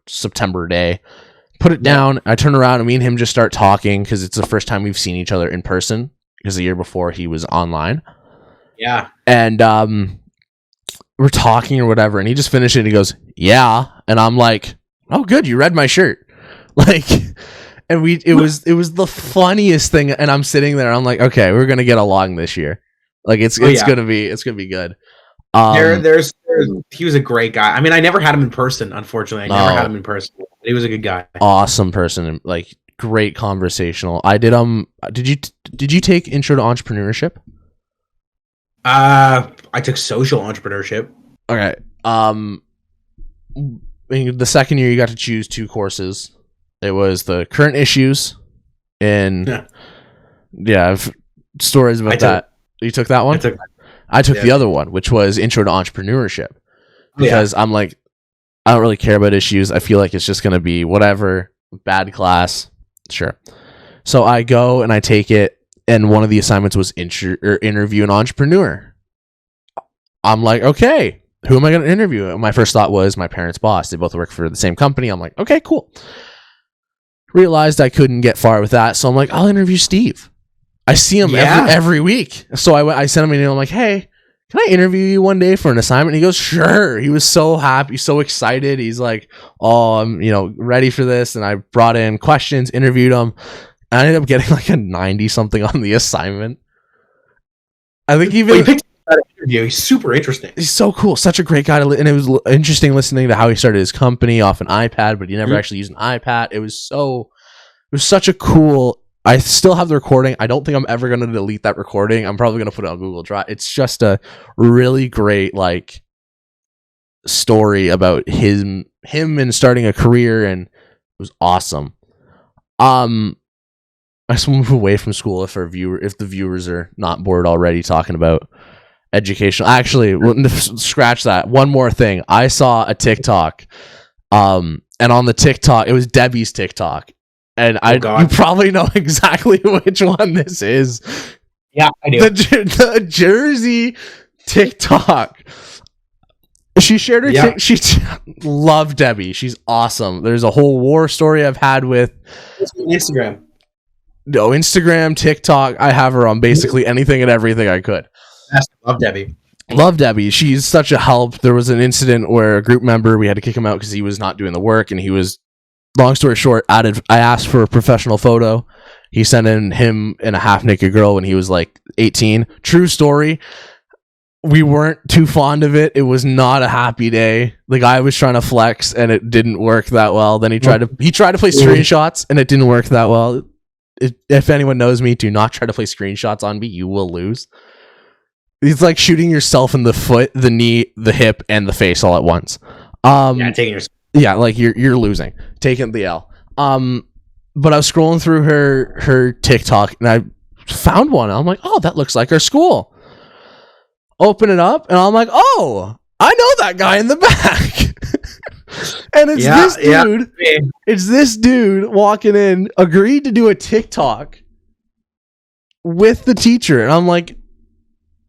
September day. Put it down. I turn around, and me and him just start talking because it's the first time we've seen each other in person. Because the year before he was online. Yeah. And we're talking or whatever, and he just finished it. And he goes, "Yeah," and I'm like, "Oh, good, you read my shirt." And it was the funniest thing, and I'm sitting there, I'm like, okay, we're gonna get along this year. Like it's gonna be good. He was a great guy. I mean, I never had him in person, unfortunately. I never had him in person. He was a good guy. Awesome person, like great conversational. I did did you take intro to entrepreneurship? I took social entrepreneurship. Okay. In the second year you got to choose 2 courses. It was the current issues and stories about that. You took that one? I took the other one, which was intro to entrepreneurship. Because I'm like, I don't really care about issues. I feel like it's just going to be whatever, bad class. Sure. So I go and I take it, and one of the assignments was interview an entrepreneur. I'm like, okay, who am I going to interview? And my first thought was my parents' boss. They both work for the same company. I'm like, okay, cool. Realized I couldn't get far with that, so I'm like, I'll interview Steve. I see him every week. So I sent him an email. I'm like, hey, can I interview you one day for an assignment? And he goes, sure. He was so happy, so excited. He's like, oh, I'm ready for this. And I brought in questions, interviewed him. I ended up getting like a 90 something on the assignment. I think even picked that interview. He's super interesting. He's so cool. Such a great guy and it was interesting listening to how he started his company off an iPad, but he never actually used an iPad. It was such a cool. I still have the recording. I don't think I'm ever going to delete that recording. I'm probably going to put it on Google Drive. It's just a really great story about him and starting a career, and it was awesome. I just move away from school if the viewers are not bored already talking about education. Actually, scratch that. One more thing. I saw a TikTok, and on the TikTok, it was Debbie's TikTok. And you probably know exactly which one this is. Yeah, I do. The Jersey TikTok. She shared her. She loved Debbie. She's awesome. There's a whole war story I've had with Instagram. No, Instagram, TikTok. I have her on basically anything and everything I could. Love Debbie. Love Debbie. She's such a help. There was an incident where a group member, we had to kick him out because he was not doing the work, and he was. Long story short, I asked for a professional photo. He sent in him and a half-naked girl when he was like 18. True story. We weren't too fond of it. It was not a happy day. The guy was trying to flex, and it didn't work that well. Then he tried to play screenshots, and it didn't work that well. If anyone knows me, do not try to play screenshots on me. You will lose. It's like shooting yourself in the foot, the knee, the hip, and the face all at once. Taking yourself. Yeah, like you're losing, taking the L. But I was scrolling through her TikTok and I found one. I'm like, oh, that looks like her school. Open it up and I'm like, oh, I know that guy in the back. And it's this dude. Yeah. It's this dude walking in, agreed to do a TikTok with the teacher, and I'm like,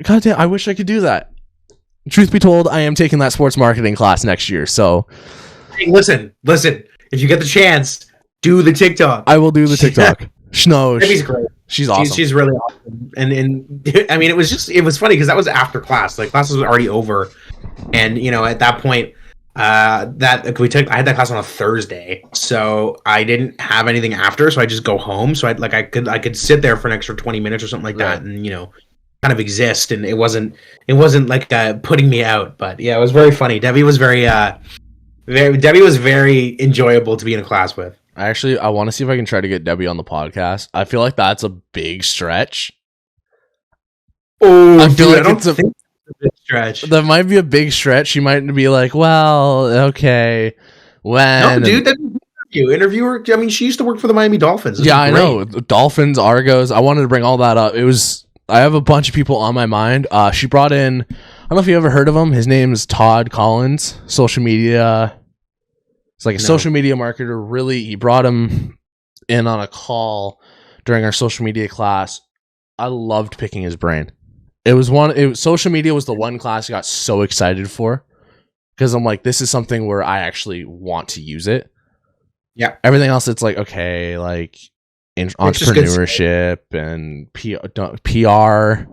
God damn, I wish I could do that. Truth be told, I am taking that sports marketing class next year, so. Hey, listen. If you get the chance, do the TikTok. I will do the TikTok. No, Debbie's great. She's awesome. She's really awesome. And I mean, it was funny because that was after class. Like, class was already over, and at that point, I had that class on a Thursday, so I didn't have anything after, so I just go home. So I could sit there for an extra 20 minutes or something like that, and kind of exist. And it wasn't like putting me out, but yeah, it was very funny. Debbie was very enjoyable to be in a class with. I want to see if I can try to get Debbie on the podcast. I feel like that's a big stretch. Oh, I feel like it's a big stretch. That might be a big stretch. She might be like, well, okay. When? No, dude, that's an interview her. I mean, she used to work for the Miami Dolphins. Yeah, I know. Dolphins, Argos. I wanted to bring all that up. I have a bunch of people on my mind. She brought in, I don't know if you ever heard of him. His name is Todd Collins, social media. It's like a social media marketer. Really, he brought him in on a call during our social media class. I loved picking his brain. Social media was the one class I got so excited for because I'm like, this is something where I actually want to use it. Yeah. Everything else, it's like, okay, like entrepreneurship and PR.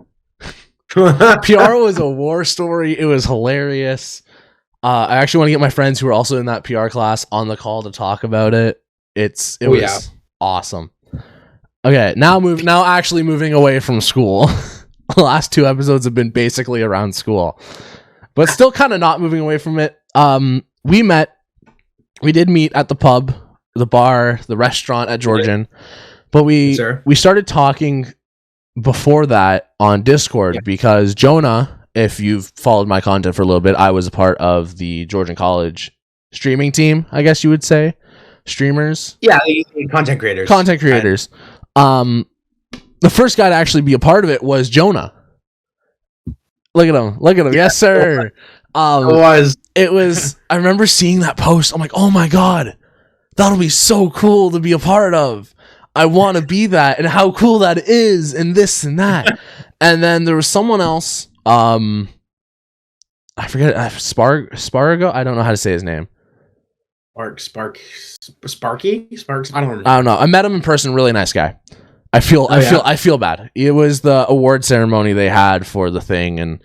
PR was a war story. It was hilarious. I actually want to get my friends who are also in that PR class on the call to talk about it. It was awesome. Okay, now actually moving away from school. The last 2 episodes have been basically around school, but still kind of not moving away from it. We did meet at the pub the bar, the restaurant at Georgian. But we started talking before that on Discord because Jonah, if you've followed my content for a little bit, I was a part of the Georgian College streaming team, I guess you would say. Streamers. Yeah, content creators. The first guy to actually be a part of it was Jonah. Look at him. Yeah, yes, sir. It was. I remember seeing that post. I'm like, oh my god, that'll be so cool to be a part of. I want to be that, and how cool that is, and this and that. And then there was someone else. I forget. Spargo. I don't know how to say his name. Sparky. I don't know. I met him in person. Really nice guy. I feel bad. It was the award ceremony they had for the thing, and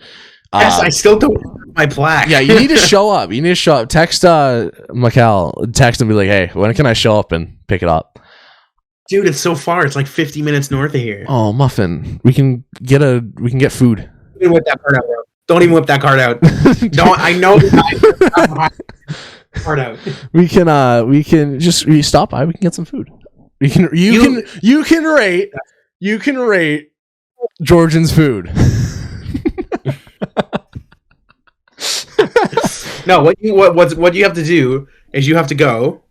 yes, I still don't have my plaque. Yeah, you need to show up. Text Mikkel. Text and be like, hey, when can I show up and pick it up? Dude, it's so far. It's like 50 minutes north of here. Oh, Muffin. We can get food. Don't even whip that card out, bro. Don't even whip that card out. Don't. I know the card out. We can just stop by. We can get some food. You can rate Georgian's food. No, what you have to do is you have to go.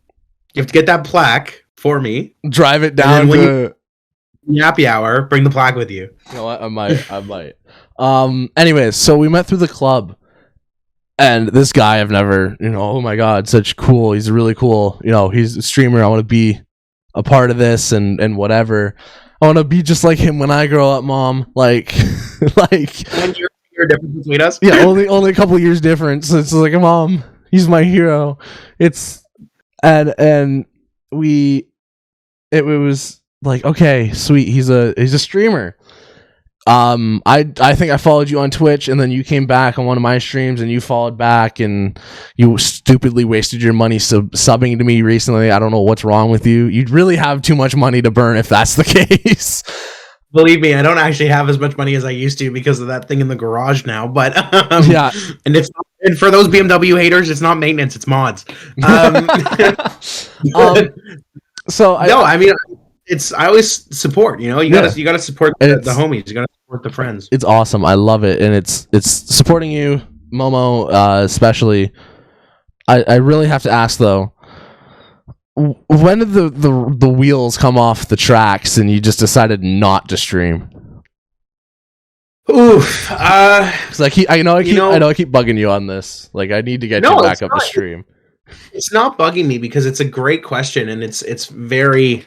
You have to get that plaque for me. Drive it down to Yappy hour. Bring the plaque with you. You know what? I might. Anyways, so we met through the club, and this guy I've never, oh my god, such cool. He's really cool. He's a streamer. I want to be a part of this and whatever. I want to be just like him when I grow up, Mom. Like 1 year difference between us. Yeah, only a couple of years difference. It's like, Mom, he's my hero. It was like, okay, sweet. He's a streamer. I think I followed you on Twitch, and then you came back on one of my streams, and you followed back, and you stupidly wasted your money subbing to me recently. I don't know what's wrong with you. You'd really have too much money to burn if that's the case. Believe me, I don't actually have as much money as I used to because of that thing in the garage now. But yeah, and for those BMW haters, it's not maintenance, it's mods. I always support. You gotta support the homies. You gotta support the friends. It's awesome. I love it, and it's supporting you, Momo, especially. I really have to ask though. When did the wheels come off the tracks and you just decided not to stream? Oof. I keep bugging you on this. Like, I need to get you back up the stream. It's not bugging me because it's a great question, and it's very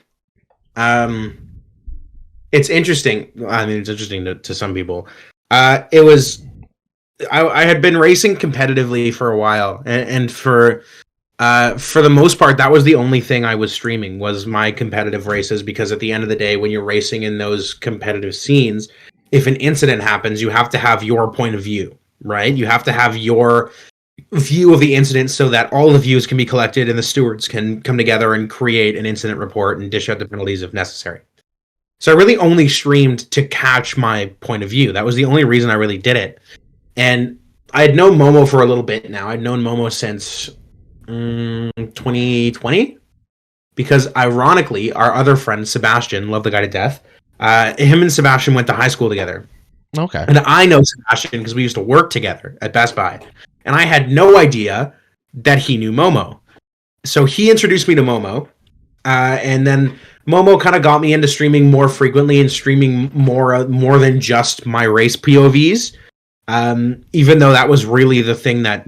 it's interesting. I mean, it's interesting to some people. I had been racing competitively for a while, and for the most part, that was the only thing I was streaming was my competitive races, because at the end of the day, when you're racing in those competitive scenes, if an incident happens, you have to have your point of view, right? You have to have your view of the incident so that all the views can be collected and the stewards can come together and create an incident report and dish out the penalties if necessary. So I really only streamed to catch my point of view. That was the only reason I really did it. And I had known Momo for a little bit now. I'd known Momo since 2020, because ironically our other friend Sebastian, love the guy to death, him and Sebastian went to high school together. Okay. And I know Sebastian because we used to work together at Best Buy, and I had no idea that he knew Momo. So he introduced me to Momo, and then Momo kind of got me into streaming more frequently and streaming more than just my race POVs, even though that was really the thing that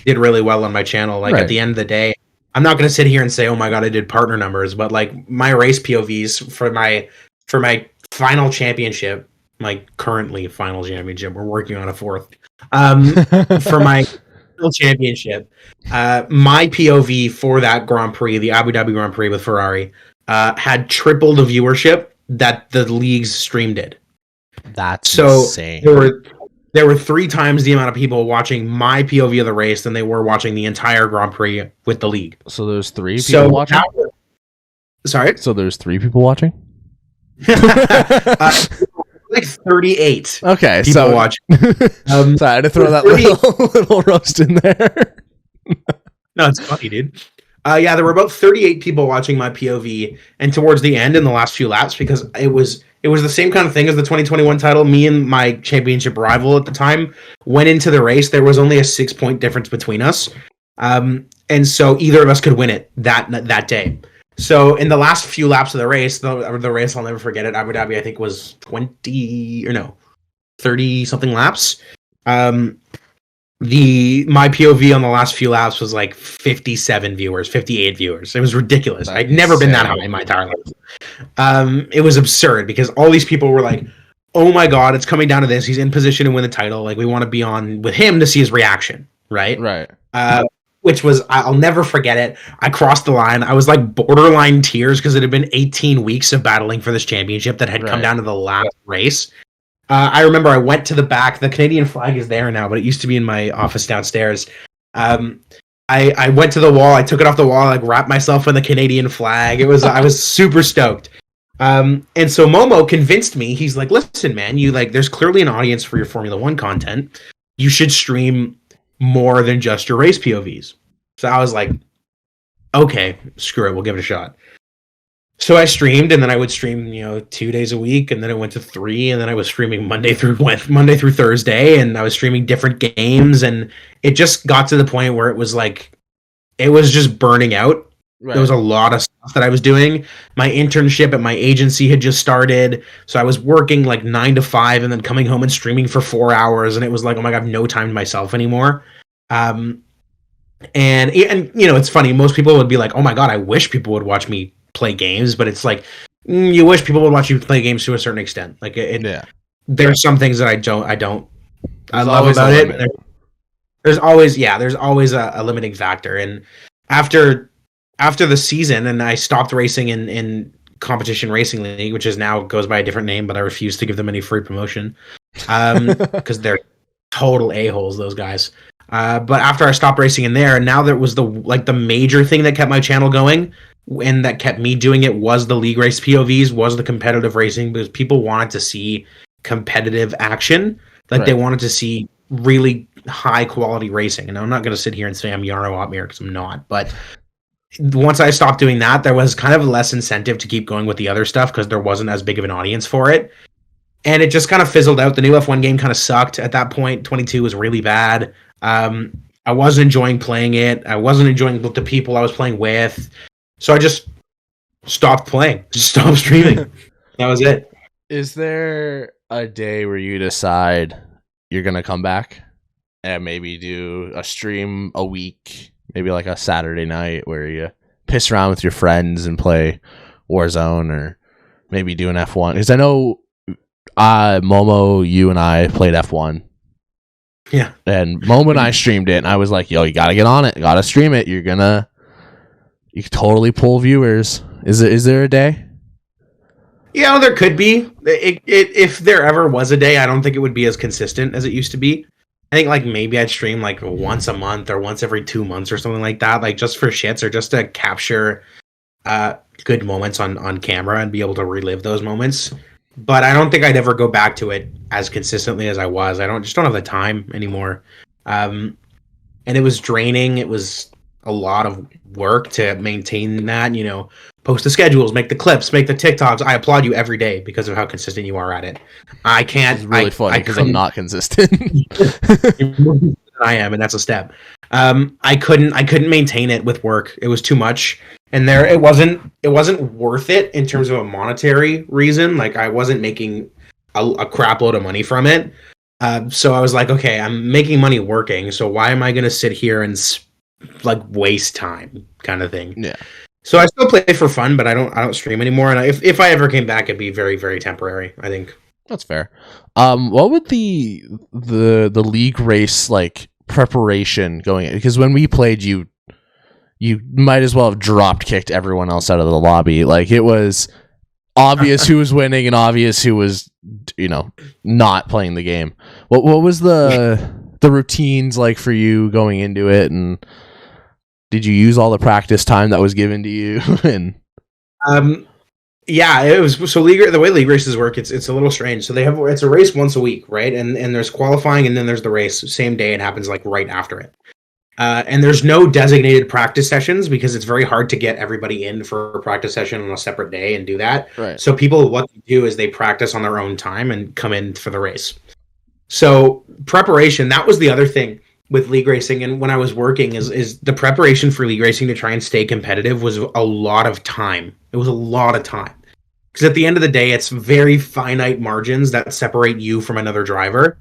did really well on my channel. Like, right. At the end of the day, I'm not going to sit here and say, oh my god, I did partner numbers, but like my race POVs for my final championship, my currently final championship, we're working on a fourth, for my final championship, my POV for that Grand Prix, the Abu Dhabi Grand Prix with Ferrari, had triple the viewership that the league's stream did. That's insane. There were 3 times the amount of people watching my POV of the race than they were watching the entire Grand Prix with the league. So there's 3 people watching? Sorry? So there's 3 people watching? Like 38. Okay, people watching. Sorry, I had to throw that little roast in there. No, it's funny, dude. Yeah, there were about 38 people watching my POV, and towards the end, in the last few laps, because it was the same kind of thing as the 2021 title. Me and my championship rival at the time went into the race. There was only a 6-point difference between us, and so either of us could win it that day. So in the last few laps of the race, the race I'll never forget it. Abu Dhabi, I think, was 30 something laps. My POV on the last few laps was like 57 viewers, 58 viewers. It was ridiculous. I'd never been that high in my entire life. It was absurd because all these people were like, "Oh my god, it's coming down to this. He's in position to win the title. Like, we want to be on with him to see his reaction." Right. Which was, I'll never forget it. I crossed the line. I was like borderline tears because it had been 18 weeks of battling for this championship that had come down to the last race. I remember I went to the back. The Canadian flag is there now, but it used to be in my office downstairs. I went to the wall. I took it off the wall. Like, wrapped myself in the Canadian flag. I was super stoked. And so Momo convinced me. He's like, "Listen, man, there's clearly an audience for your Formula One content. You should stream more than just your race POVs." So I was like, "Okay, screw it. We'll give it a shot." So I streamed, and then I would stream, 2 days a week, and then it went to 3, and then I was streaming Monday through Thursday, and I was streaming different games, and it just got to the point where it was just burning out. Right. There was a lot of stuff that I was doing. My internship at my agency had just started, so I was working like 9 to 5, and then coming home and streaming for 4 hours, and it was like, oh my god, I have no time to myself anymore. And it's funny. Most people would be like, "Oh my god, I wish people would watch me play games," but it's like, you wish people would watch you play games to a certain extent. Like, there's some things that I love about it. There's always a limiting factor. And after the season, and I stopped racing in Competition Racing League, which is now goes by a different name, but I refuse to give them any free promotion because they're total a-holes, those guys. But after I stopped racing in there, and now there was the major thing that kept my channel going and that kept me doing it was the league race POVs, was the competitive racing, because people wanted to see competitive action. They wanted to see really high quality racing. And I'm not going to sit here and say I'm Jarno Opmeer, because I'm not. But once I stopped doing that, there was kind of less incentive to keep going with the other stuff because there wasn't as big of an audience for it. And it just kind of fizzled out. The new F1 game kind of sucked at that point. 22 was really bad. I wasn't enjoying playing it. I wasn't enjoying the people I was playing with. So I just stopped playing. Just stopped streaming. That was it. Is there a day where you decide you're going to come back and maybe do a stream a week, maybe like a Saturday night where you piss around with your friends and play Warzone, or maybe do an F1? Because I know Momo, you and I played F1. Yeah. And Momo and I streamed it, and I was like, "Yo, you got to get on it. You got to stream it. You can totally pull viewers." Is there a day? Yeah, there could be. If there ever was a day, I don't think it would be as consistent as it used to be. I think maybe I'd stream once a month or once every 2 months or something like that, just for shits, or just to capture good moments on camera and be able to relive those moments. But I don't think I'd ever go back to it as consistently as I was. I don't have the time anymore. And it was draining. It was a lot of work to maintain that, post the schedules, make the clips, make the TikToks. I applaud you every day because of how consistent you are at it. I can't. It's really funny because I'm not consistent. I am, and that's a step. I couldn't maintain it with work. It was too much. And it wasn't worth it in terms of a monetary reason. I wasn't making a crap load of money from it. So I was like, okay, I'm making money working. So why am I going to sit here and waste time, kind of thing? Yeah. So I still play for fun, but I don't stream anymore. And if I ever came back, it'd be very, very temporary, I think. That's fair. What would the league race preparation going in? Because when we played, you might as well have drop kicked everyone else out of the lobby. It was obvious who was winning and obvious who was, not playing the game. What was the routines like for you going into it, and did you use all the practice time that was given to you? And yeah, it was so the way league races work. It's a little strange. So it's a race once a week, right? And there's qualifying, and then there's the race same day. It happens right after it. And there's no designated practice sessions because it's very hard to get everybody in for a practice session on a separate day and do that. Right. So people, what they do is they practice on their own time and come in for the race. So preparation, that was the other thing with league racing. And when I was working is the preparation for league racing to try and stay competitive was a lot of time. It was a lot of time. Because at the end of the day, it's very finite margins that separate you from another driver.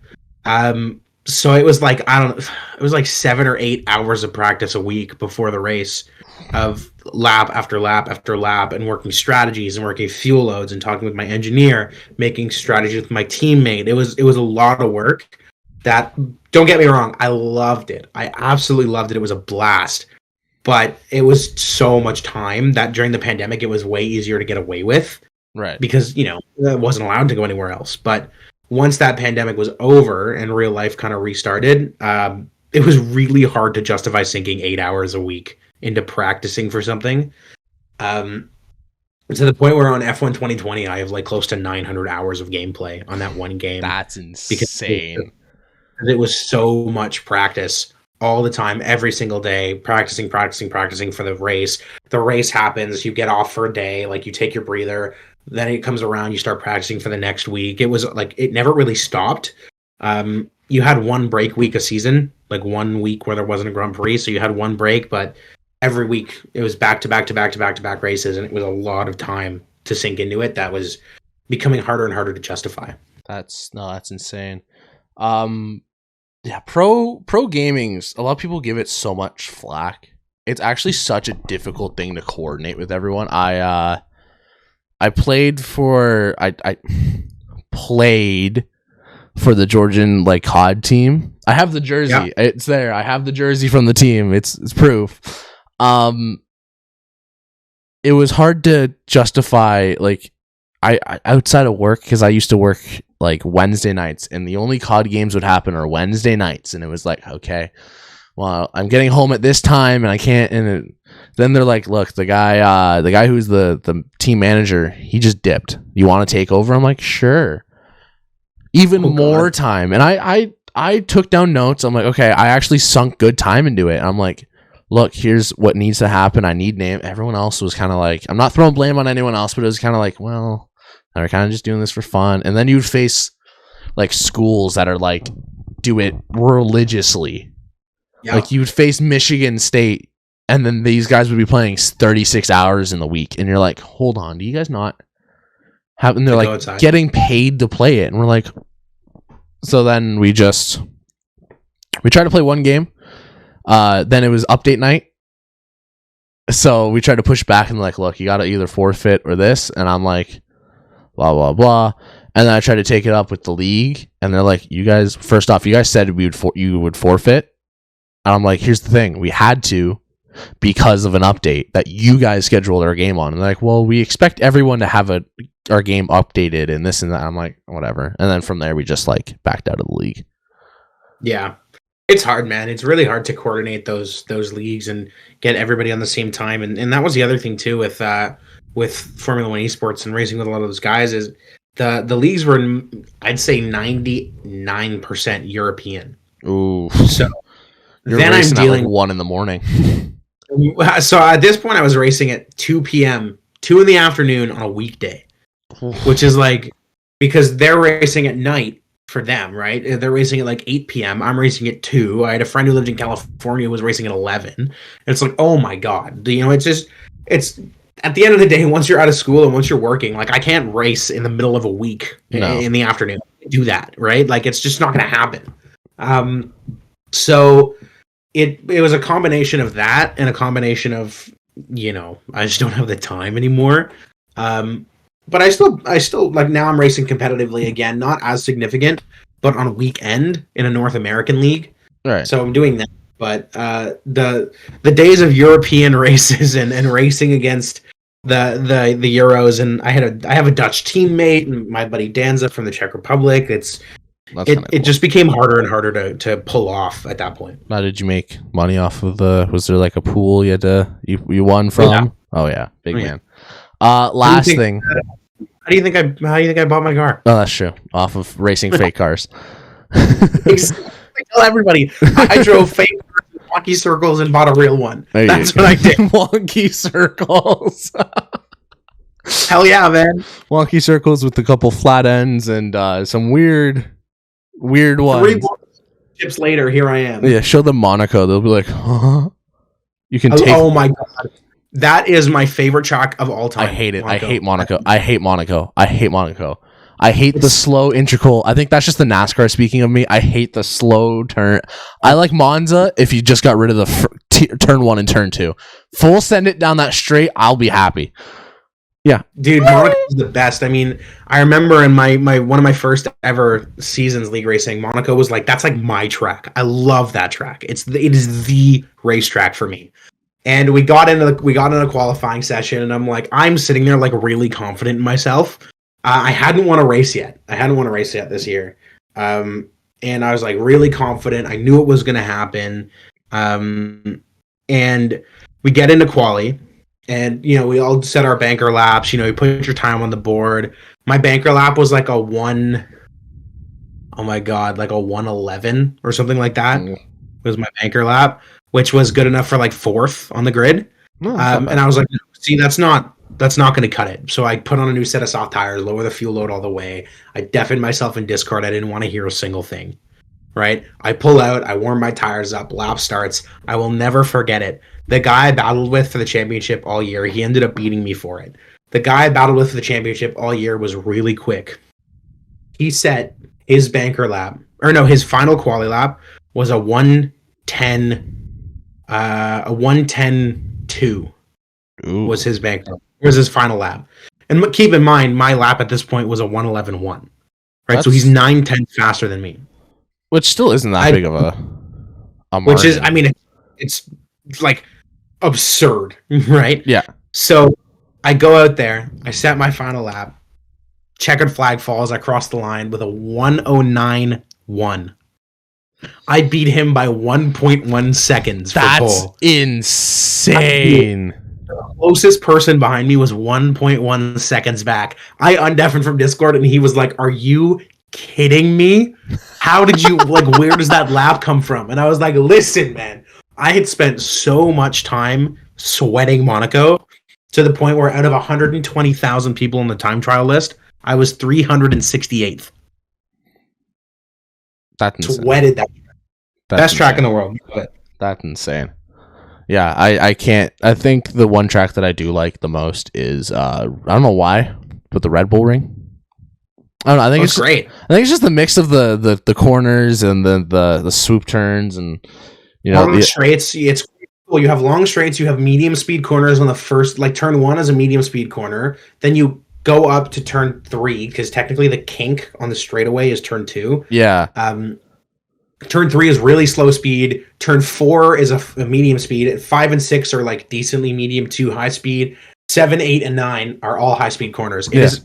So it was like, it was like 7 or 8 hours of practice a week before the race of lap after lap after lap and working strategies and working fuel loads and talking with my engineer, making strategies with my teammate. It was a lot of work that, don't get me wrong, I loved it. I absolutely loved it. It was a blast. But it was so much time that during the pandemic, it was way easier to get away with. Right. Because, I wasn't allowed to go anywhere else. But once that pandemic was over and real life kind of restarted, it was really hard to justify sinking 8 hours a week into practicing for something. To the point where on F1 2020, I have like close to 900 hours of gameplay on that one game. That's insane. Because it was so much practice all the time, every single day, practicing for the race. The race happens, you get off for a day, like you take your breather, then it comes around, you start practicing for the next week. It was like, it never really stopped. You had one break week a season, like 1 week where there wasn't a Grand Prix, so you had one break, but every week it was back to back races, and it was a lot of time to sink into it. That was becoming harder and harder to justify. That's insane. Yeah, pro gaming's, a lot of people give it so much flack. It's actually such a difficult thing to coordinate with everyone. I played for the Georgian like COD team. I have the jersey. Yeah. It's there. I have the jersey from the team. It's proof. It was hard to justify, like, I outside of work, because I used to work like Wednesday nights, and the only COD games would happen are Wednesday nights, and it was like, okay, well, I'm getting home at this time and I can't, and then they're like, look, the guy who's the team manager, he just dipped. You want to take over? I'm like, sure. Even more time. And I took down notes. I'm like, okay, I actually sunk good time into it. I'm like, look, here's what needs to happen. I need name. Everyone else was kind of like, I'm not throwing blame on anyone else, but it was kind of like, well, they're kind of just doing this for fun. And then you'd face like schools that are like, do it religiously. Yep. Like you'd face Michigan State, and then these guys would be playing 36 hours in the week. And you're like, hold on, do you guys not have, and they're like getting paid to play it. And we're like, so then we tried to play one game. Then it was update night. So we tried to push back and like, look, you got to either forfeit or this. And I'm like, blah, blah, blah. And then I tried to take it up with the league, and they're like, you guys, first off, you guys said you would forfeit. And I'm like, here's the thing. We had to, because of an update that you guys scheduled our game on. And they're like, well, we expect everyone to have our game updated and this and that. I'm like, whatever. And then from there, we just like backed out of the league. Yeah. It's hard, man. It's really hard to coordinate those leagues and get everybody on the same time. And that was the other thing too with Formula 1 Esports and racing with a lot of those guys is the leagues were, I'd say 99% European. Ooh. So you're then I'm dealing at like 1 a.m. So at this point I was racing at 2 p.m., 2 p.m. on a weekday, which is like, because they're racing at night for them, right? They're racing at like 8 p.m. I'm racing at 2. I had a friend who lived in California who was racing at 11. And it's like, oh my God. It's at the end of the day, once you're out of school and once you're working, like I can't race in the middle of a week in the afternoon. Do that, right? Like it's just not going to happen. So it was a combination of that and a combination of, I just don't have the time anymore. But I still like now I'm racing competitively again, not as significant, but on a weekend in a North American league. Right. So I'm doing that. But the days of European races and racing against the Euros, and I have a Dutch teammate and my buddy Danza from the Czech Republic. It just became harder and harder to pull off at that point. How did you make money off of was there like a pool you won from? Yeah. Oh yeah, big man. Last thing. How do you think I bought my car? Oh, that's true. Off of racing fake cars. I tell everybody I drove fake cars wonky circles and bought a real one. There That's what I did. Wonky circles. Hell yeah, man. Wonky circles with a couple flat ends and some weird ones. 3 chips later, here I am. Yeah, show them Monaco. They'll be like, huh? You can take. Oh my god, that is my favorite track of all time. I hate it. Monaco. I hate Monaco. I hate Monaco. I hate Monaco. I hate the slow integral. I think that's just the NASCAR speaking of me. I hate the slow turn. I like Monza if you just got rid of the turn 1 and turn 2. Full send it down that straight. I'll be happy. Yeah, dude, Monaco is the best. I mean, I remember in my one of my first ever seasons league racing, Monaco was like, that's like my track. I love that track. It is the racetrack for me. And we got into a qualifying session, and I'm like, I'm sitting there like really confident in myself. I hadn't won a race yet. This year. And I was like really confident. I knew it was going to happen. And we get into quali, and, you know, we all set our banker laps. You know, you put your time on the board. My banker lap was like a 111 or something like that. Was my banker lap, which was good enough for like 4th on the grid. And I was like, see, that's not going to cut it. So I put on a new set of soft tires, lower the fuel load all the way. I deafened myself in Discord. I didn't want to hear a single thing. Right? I pull out, I warm my tires up, lap starts. I will never forget it. The guy I battled with for the championship all year, he ended up beating me for it. The guy I battled with for the championship all year was really quick. He set his banker lap, his final quali lap was a 110.2 was his banker. Was his final lap. And keep in mind, my lap at this point was a 111.1. Right? So he's 9/10 faster than me. Which still isn't that big of a margin. Which is, I mean, it's like absurd, right? Yeah. So I go out there, I set my final lap, checkered flag falls, I cross the line with a 109.1. I beat him by 1.1 seconds for pole. That's insane. The closest person behind me was 1.1 seconds back. I undeafened from Discord, and he was like, "Are you kidding me? How did you, like, where does that lap come from?" And I was like, listen, man, I had spent so much time sweating Monaco to the point where out of 120,000 people on the time trial list, I was 368th. That's insane. Sweated that. Best track in the world. That's insane. Yeah, I can't. I think the one track that I do like the most is I don't know why, but the Red Bull Ring. I don't know. I think it's great. I think it's just the mix of the corners and the swoop turns, and you know, long straights. It's cool. You have long straights. You have medium speed corners on the first. Like turn 1 is a medium speed corner. Then you go up to turn 3 because technically the kink on the straightaway is turn 2. Yeah. Turn 3 is really slow speed. Turn 4 is a medium speed. 5 and 6 are like decently medium to high speed. 7, 8, and 9 are all high speed corners. It's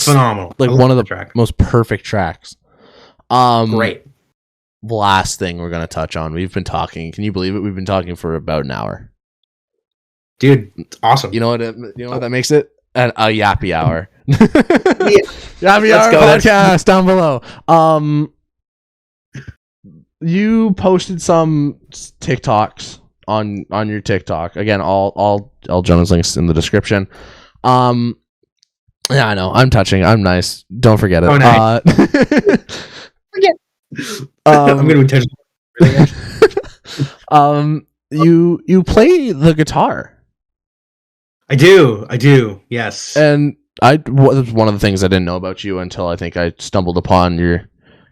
phenomenal. Like one of the most perfect tracks. Great. Last thing we're gonna touch on. We've been talking. Can you believe it? We've been talking for about an hour. Dude, it's awesome. You know what? What that makes it? A Yappy hour. Yappy hour podcast down below. You posted some TikToks on your TikTok. Again, all Jonah's links in the description. Yeah, I know. I'm touching. I'm nice. Don't forget it. Oh, nice. Forget. I'm gonna be touching. You play the guitar. I do. Yes. And one of the things I didn't know about you until I think I stumbled upon your.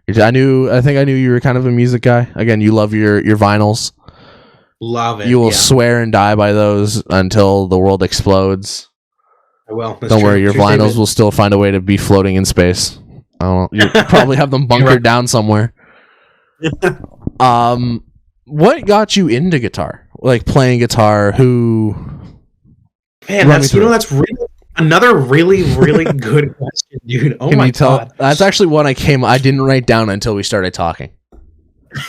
I think I knew you were kind of a music guy. Again, you love your vinyls. Love it. You will swear and die by those until the world explodes. I will. Don't worry, your vinyls will still find a way to be floating in space. I don't know. You probably have them bunkered down somewhere. What got you into guitar? Like playing guitar? Man, that's another really good question, dude. Oh my god. That's actually one I didn't write down until we started talking.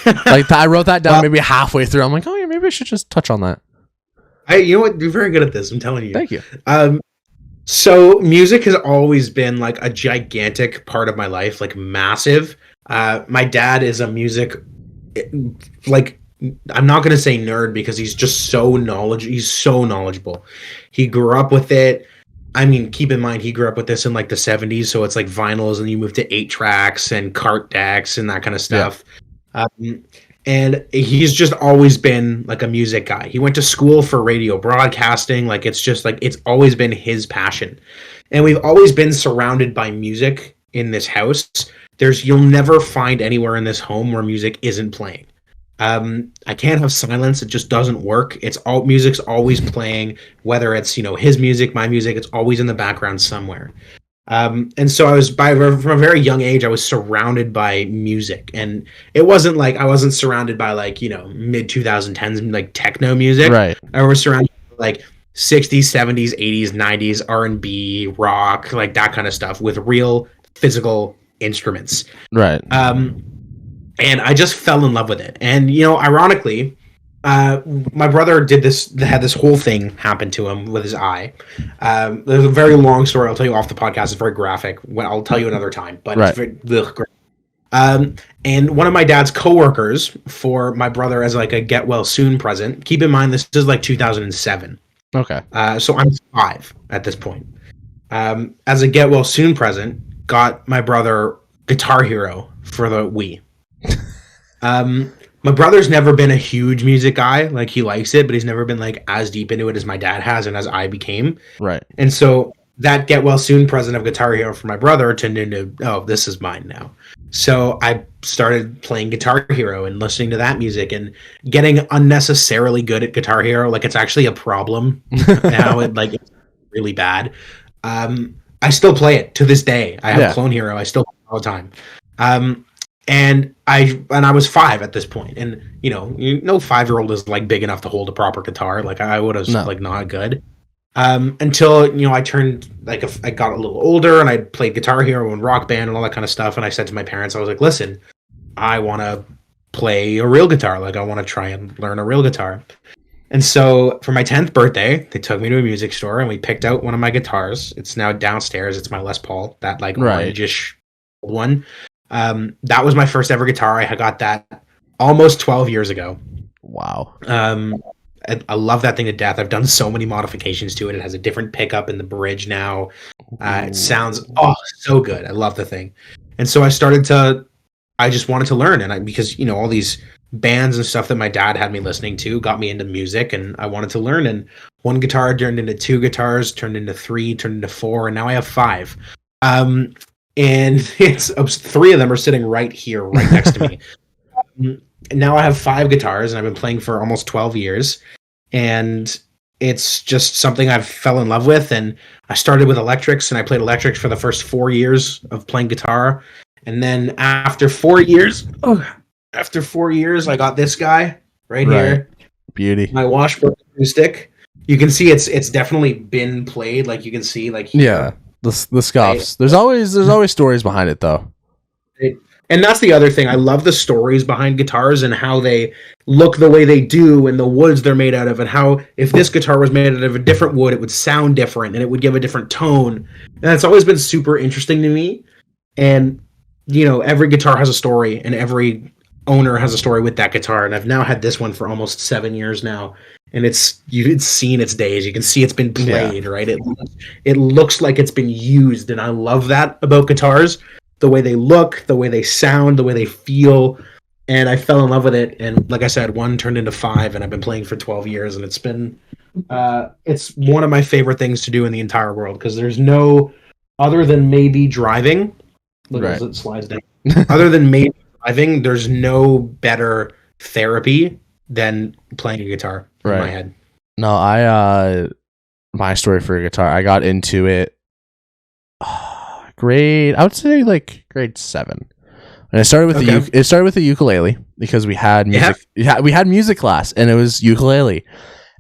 Like I wrote that down maybe halfway through. I'm like, oh yeah, maybe I should just touch on that. You know what? You're very good at this. I'm telling you. Thank you. So music has always been like a gigantic part of my life, like massive. My dad is a music, like I'm not going to say nerd because he's just so knowledgeable. He grew up with it. I mean, keep in mind, he grew up with this in like the 70s. So it's like vinyls and you move to 8 tracks and cart decks and that kind of stuff. And he's just always been like a music guy. He went to school for radio broadcasting. Like, it's just like, it's always been his passion. And we've always been surrounded by music in this house. You'll never find anywhere in this home where music isn't playing. I can't have silence. It just doesn't work. Music's always playing, whether it's, his music, my music, it's always in the background somewhere. And so from a very young age, I was surrounded by music, and it wasn't like I wasn't surrounded by like, mid 2010s, like techno music. Right. I was surrounded by like 60s, 70s, 80s, 90s, R&B, rock, like that kind of stuff with real physical instruments. Right. And I just fell in love with it. And, ironically, my brother had this whole thing happen to him with his eye. There's a very long story. I'll tell you off the podcast. It's very graphic. I'll tell you another time. But right. It's very great. And one of my dad's coworkers for my brother as like a get well soon present. Keep in mind, this is like 2007. Okay. So I'm 5 at this point. As a get well soon present, got my brother Guitar Hero for the Wii. My brother's never been a huge music guy. Like, he likes it, but he's never been like as deep into it as my dad has and as I became. Right. And so that get well soon present of Guitar Hero for my brother turned into, oh, this is mine now. So I started playing Guitar Hero and listening to that music and getting unnecessarily good at Guitar Hero. Like, it's actually a problem now. It's really bad. I still play it to this day. I have Clone Hero. I still play it all the time. And I was 5 at this point, and no 5-year-old is like big enough to hold a proper guitar. Like, I would have like not good. Until I turned I got a little older and I played Guitar Hero and Rock Band and all that kind of stuff. And I said to my parents, I was like, listen, I want to play a real guitar. Like, I want to try and learn a real guitar. And so for my 10th birthday, they took me to a music store and we picked out one of my guitars. It's now downstairs. It's my Les Paul, that like orangish one. That was my first ever guitar. I got that almost 12 years ago. Wow. I love that thing to death. I've done so many modifications to it. It has a different pickup in the bridge now. It sounds so good. I love the thing. And so I just wanted to learn, and because all these bands and stuff that my dad had me listening to got me into music, and I wanted to learn. And one guitar turned into 2 guitars, turned into 3, turned into 4, and now I have 5. And it's 3 of them are sitting right here, right next to me. Now I have 5 guitars, and I've been playing for almost 12 years. And it's just something I've fell in love with. And I started with electrics, and I played electrics for the first 4 years of playing guitar. And then after 4 years, I got this guy right here. Beauty. My Washburn acoustic. You can see it's definitely been played. Like, you can see like the scuffs. There's always stories behind it, though. And that's the other thing. I love the stories behind guitars and how they look the way they do and the woods they're made out of, and how if this guitar was made out of a different wood, it would sound different and it would give a different tone. And it's always been super interesting to me. And, every guitar has a story, and every owner has a story with that guitar. And I've now had this one for almost 7 years now. And it's seen its days. You can see it's been played, right? It looks like it's been used. And I love that about guitars. The way they look, the way they sound, the way they feel. And I fell in love with it. And like I said, 1 turned into 5, and I've been playing for 12 years. And it's been, it's one of my favorite things to do in the entire world, because there's no, other than maybe driving, look as it slides down. Other than maybe driving, there's no better therapy than playing a guitar in my head. No, my story for a guitar, I got into it I would say like grade 7. And I started with the ukulele, because we had music. Yeah, we had music class, and it was ukulele.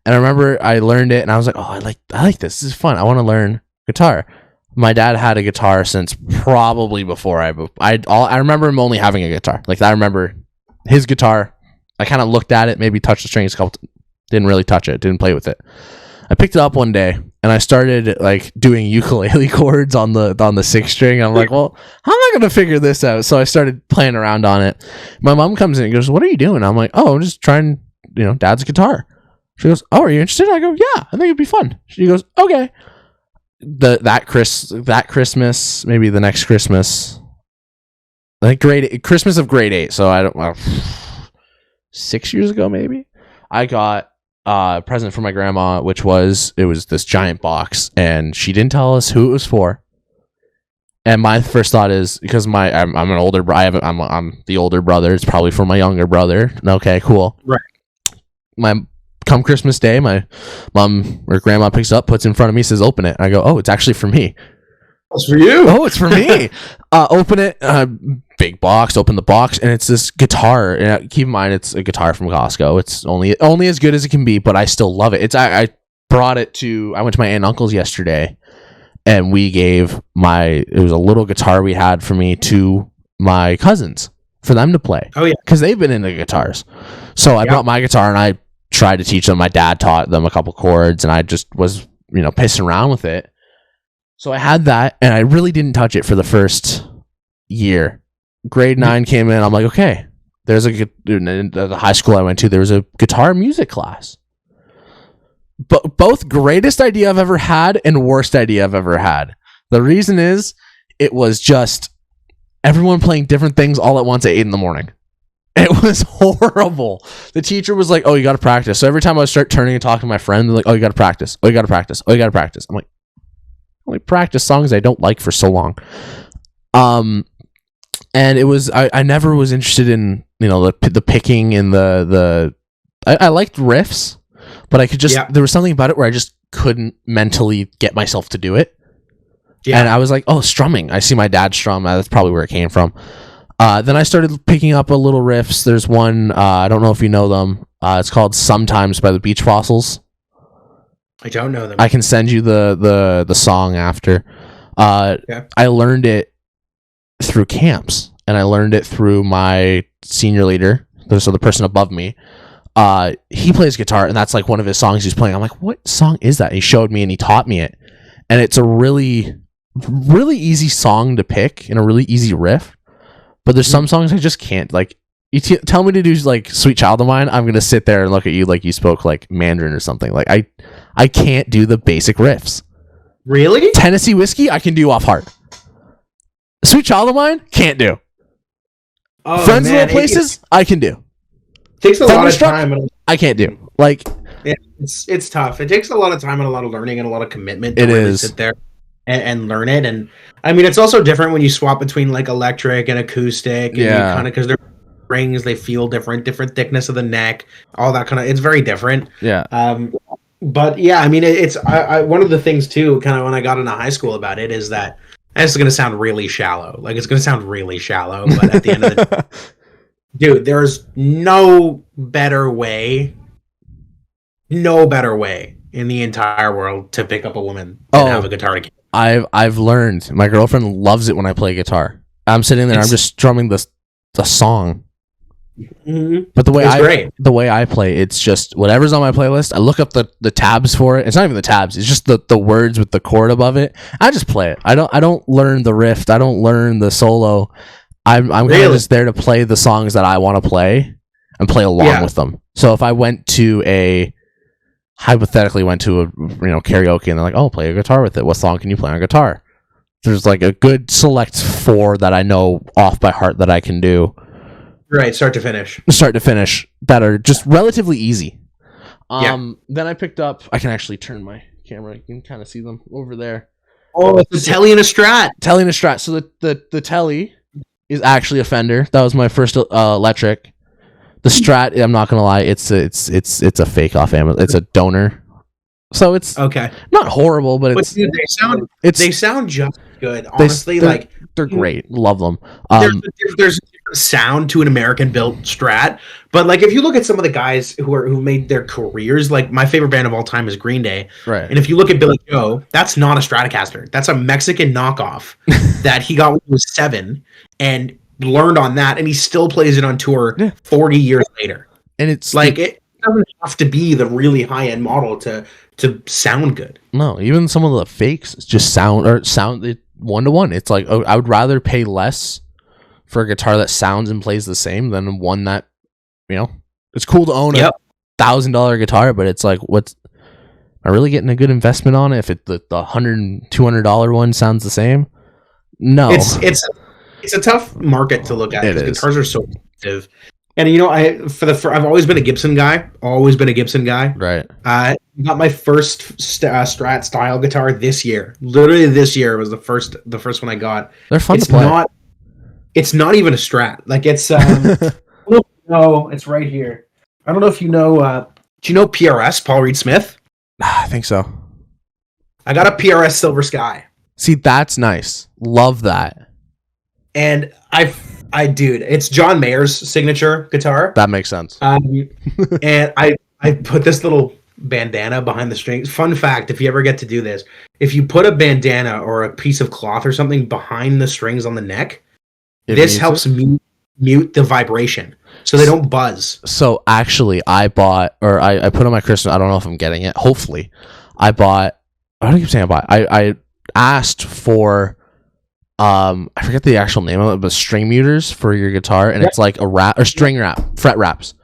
And I remember I learned it, and I was like, "Oh, I like this. This is fun. I want to learn guitar." My dad had a guitar since probably before I remember him only having a guitar. Like, I remember his guitar. I kind of looked at it, maybe touched the strings, didn't really touch it, didn't play with it. I picked it up one day, and I started like doing ukulele chords on the 6 string. I'm like, well, how am I gonna figure this out? So I started playing around on it. My mom comes in and goes, "What are you doing?" I'm like, "Oh, I'm just trying, Dad's guitar." She goes, "Oh, are you interested?" I go, "Yeah, I think it'd be fun." She goes, "Okay." That Christmas, maybe the next Christmas, like Christmas of grade 8. So I don't know, 6 years ago maybe. I got a present from my grandma, which was this giant box, and she didn't tell us who it was for. And my first thought is, because I'm an older I'm the older brother. It's probably for my younger brother. Okay, cool. Right. Come Christmas Day, my mom or grandma picks it up, puts it in front of me, says, "Open it." I go, "Oh, it's actually for me." It's for you. Oh, it's for me. Open it. Big box. Open the box, and it's this guitar. And keep in mind, it's a guitar from Costco. It's only as good as it can be, but I still love it. I brought it to. I went to my aunt and uncle's yesterday, and we gave it was a little guitar we had for me to my cousins for them to play. Oh yeah, because they've been into guitars. So I brought my guitar and I tried to teach them. My dad taught them a couple chords, and I just was pissing around with it. So I had that, and I really didn't touch it for the first year. Grade 9 came in. I'm like, okay, there's the high school I went to, there was a guitar music class. But both greatest idea I've ever had and worst idea I've ever had. The reason is, it was just everyone playing different things all at once at 8 a.m. It was horrible. The teacher was like, "Oh, you got to practice." So every time I would start turning and talking to my friend, they're like, "Oh, you got to practice. Oh, you got to practice. Oh, you got to practice." I'm like, I only practice songs I don't like for so long. And it was I never was interested in the picking and I liked riffs, but I could just there was something about it where I just couldn't mentally get myself to do it. Yeah. And I was like, "Oh, strumming. I see my dad strum. That's probably where it came from." Then I started picking up a little riffs. There's one, I don't know if you know them. It's called "Sometimes" by the Beach Fossils. I don't know them. I can send you the song after. I learned it through camps, and I learned it through my senior leader, so the person above me. He plays guitar, and that's like one of his songs he's playing. I'm like, "What song is that?" And he showed me, and he taught me it. And it's a really, really easy song to pick and a really easy riff. But there's some songs I just can't. Like, you tell me to do like "Sweet Child of Mine," I'm gonna sit there and look at you like you spoke like Mandarin or something. Like I can't do the basic riffs. Really? Tennessee Whiskey, I can do off heart. "Sweet Child of Mine," can't do. Oh, Friends in Low Places, I can do. Takes a lot of time. I can't do. Like, it's tough. It takes a lot of time and a lot of learning and a lot of commitment to really sit there and learn it. And I mean, it's also different when you swap between like electric and acoustic, and you kind of, because they're rings, they feel different thickness of the neck, all that kind of. It's very different. Yeah. But yeah, I mean, it's one of the things too, kind of when I got into high school about it, is that, and this is gonna sound really shallow. Like, it's gonna sound really shallow, but at the end of the day, dude, there's no better way in the entire world to pick up a woman than have a guitar. I've learned. My girlfriend loves it when I play guitar. I'm sitting there, I'm just strumming the song. Mm-hmm. But the way I play, it's just whatever's on my playlist. I look up the tabs for it. It's not even the tabs. It's just the words with the chord above it. I just play it. I don't learn the riff. I don't learn the solo. I'm kind of just there to play the songs that I want to play and play along with them. So if I hypothetically went to a karaoke, and they're like, "Oh, play a guitar with it. What song can you play on guitar?" There's like a good select 4 that I know off by heart that I can do. Right, start to finish better, just relatively easy. Then I picked up. I can actually turn my camera. You can kind of see them over there. Oh, it's a Telly and a Strat. Telly and a Strat. So the Telly is actually a Fender. That was my first electric. The Strat, I'm not gonna lie, it's a fake off Amazon. It's a donor, so it's not horrible, but it's they sound just good. Honestly, they're great. Love them. There's a different sound to an American built Strat, but like if you look at some of the guys who made their careers, like my favorite band of all time is Green Day, right? And if you look at Billy Joe, that's not a Stratocaster. That's a Mexican knockoff that he got when he was 7 and learned on that, and he still plays it on tour 40 years later. And it's like doesn't have to be the really high end model to sound good. No, even some of the fakes just sound 1-to-1. It's like, oh, I would rather pay less for a guitar that sounds and plays the same than one that, it's cool to own a $1,000 guitar, but it's like, am I really getting a good investment on it if the $100, $200 one sounds the same? No, it's a tough market to look at because guitars are so expensive. And I've always been a Gibson guy. Right. I got my first Strat style guitar this year. Literally this year was the first one I got. They're fun to play. It's not even a Strat. Like it's it's right here. I don't know if you know. Do you know PRS, Paul Reed Smith? I think so. I got a PRS Silver Sky. See, that's nice. Love that. And dude, it's John Mayer's signature guitar. That makes sense. And I put this little bandana behind the strings. Fun fact, if you ever get to do this, if you put a bandana or a piece of cloth or something behind the strings on the neck, this helps mute the vibration so they don't buzz. So actually, I put on my Christmas, I don't know if I'm getting it. Hopefully. I don't keep saying I bought. I asked for I forget the actual name of it, but string muters for your guitar, and it's like a wrap or string wrap, fret wraps.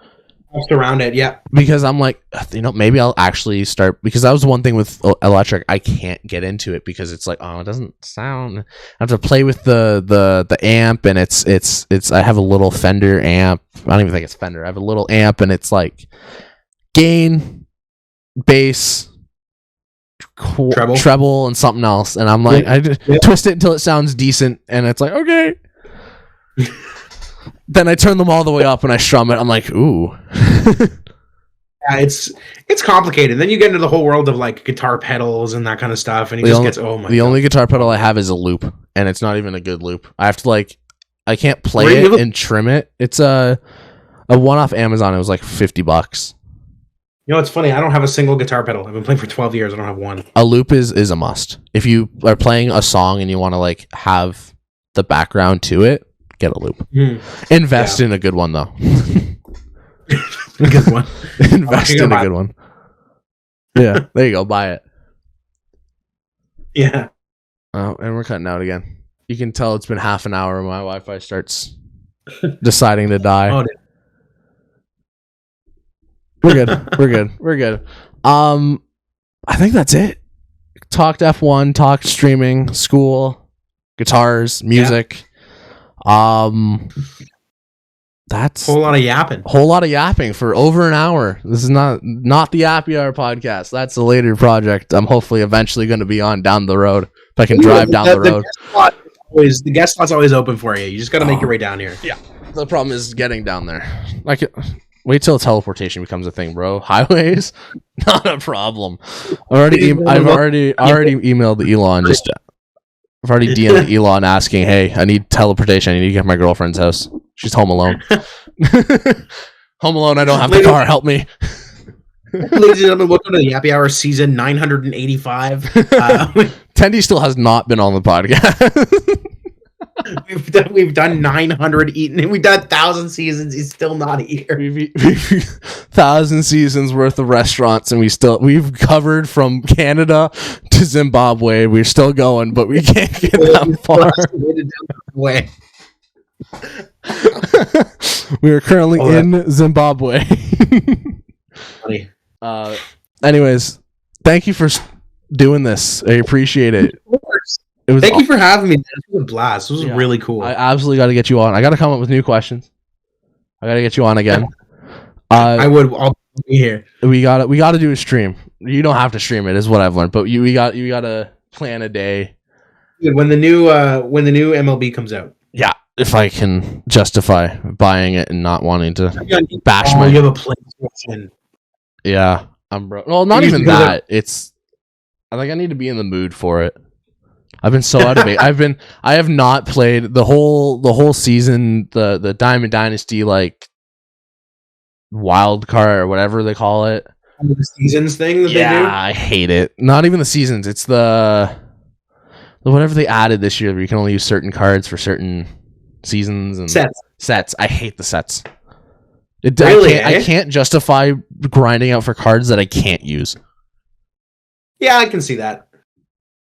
Wrapped around it, yeah. Because I'm like, maybe I'll actually start, because that was the one thing with electric, I can't get into it because it's like, oh, it doesn't sound. I have to play with the amp, and it's I have a little Fender amp. I don't even think it's Fender. I have a little amp, and it's like gain, bass, treble and something else, and I'm like, I just twist it until it sounds decent, and it's like, okay. Then I turn them all the way up and I strum it. I'm like, ooh. Yeah, it's complicated. Then you get into the whole world of like guitar pedals and that kind of stuff, and the only guitar pedal I have is a loop, and it's not even a good loop. I have to I can't play it and trim it. It's a one off Amazon. It was like $50. It's funny. I don't have a single guitar pedal. I've been playing for 12 years. I don't have one. A loop is a must. If you are playing a song and you want to have the background to it, get a loop. Invest in a good one though. A good one. Invest in a good one. Yeah, there you go. Buy it. Yeah. Oh, and we're cutting out again. You can tell it's been half an hour when my Wi-Fi starts deciding to die. Oh, We're good. I think that's it. Talked F1, talked streaming, school, guitars, music. That's a whole lot of yapping for over an hour. This is not the Yappy Hour podcast. That's a later project. I'm hopefully eventually going to be on down the road if I can drive down the road. The guest spot's always open for you. You just got to make your way down here. Yeah. The problem is getting down there. Wait till teleportation becomes a thing, bro. Highways, not a problem. I've already emailed Elon. I've already DM'd Elon asking, "Hey, I need teleportation. I need to get to my girlfriend's house. She's home alone. Home alone. I don't have the car. Help me." Ladies and gentlemen, welcome to the Yappy Hour season 985. Tendie still has not been on the podcast. We've done 900 eaten. We've done 1,000 seasons. He's still not here. We've 1,000 seasons worth of restaurants, and we've covered from Canada to Zimbabwe. We're still going, but we can't get that far. We are currently in Zimbabwe. Funny. Anyways, thank you for doing this. I appreciate it. Of course. Thank you for having me. This was a blast. This was really cool. I absolutely got to get you on. I got to come up with new questions. I got to get you on again. I'll be here. We got to do a stream. You don't have to stream it, is what I've learned. But we got to plan a day. When the new MLB comes out. Yeah, if I can justify buying it and not wanting to bash my. You have a PlayStation. Yeah, I'm broke. Well, not even that. I think I need to be in the mood for it. I've been so out of it. I have not played the whole season, the Diamond Dynasty wild card or whatever they call it. The seasons thing that they do? Yeah, I hate it. Not even the seasons. It's the whatever they added this year where you can only use certain cards for certain seasons and sets. I hate the sets. Really, I can't justify grinding out for cards that I can't use. Yeah, I can see that.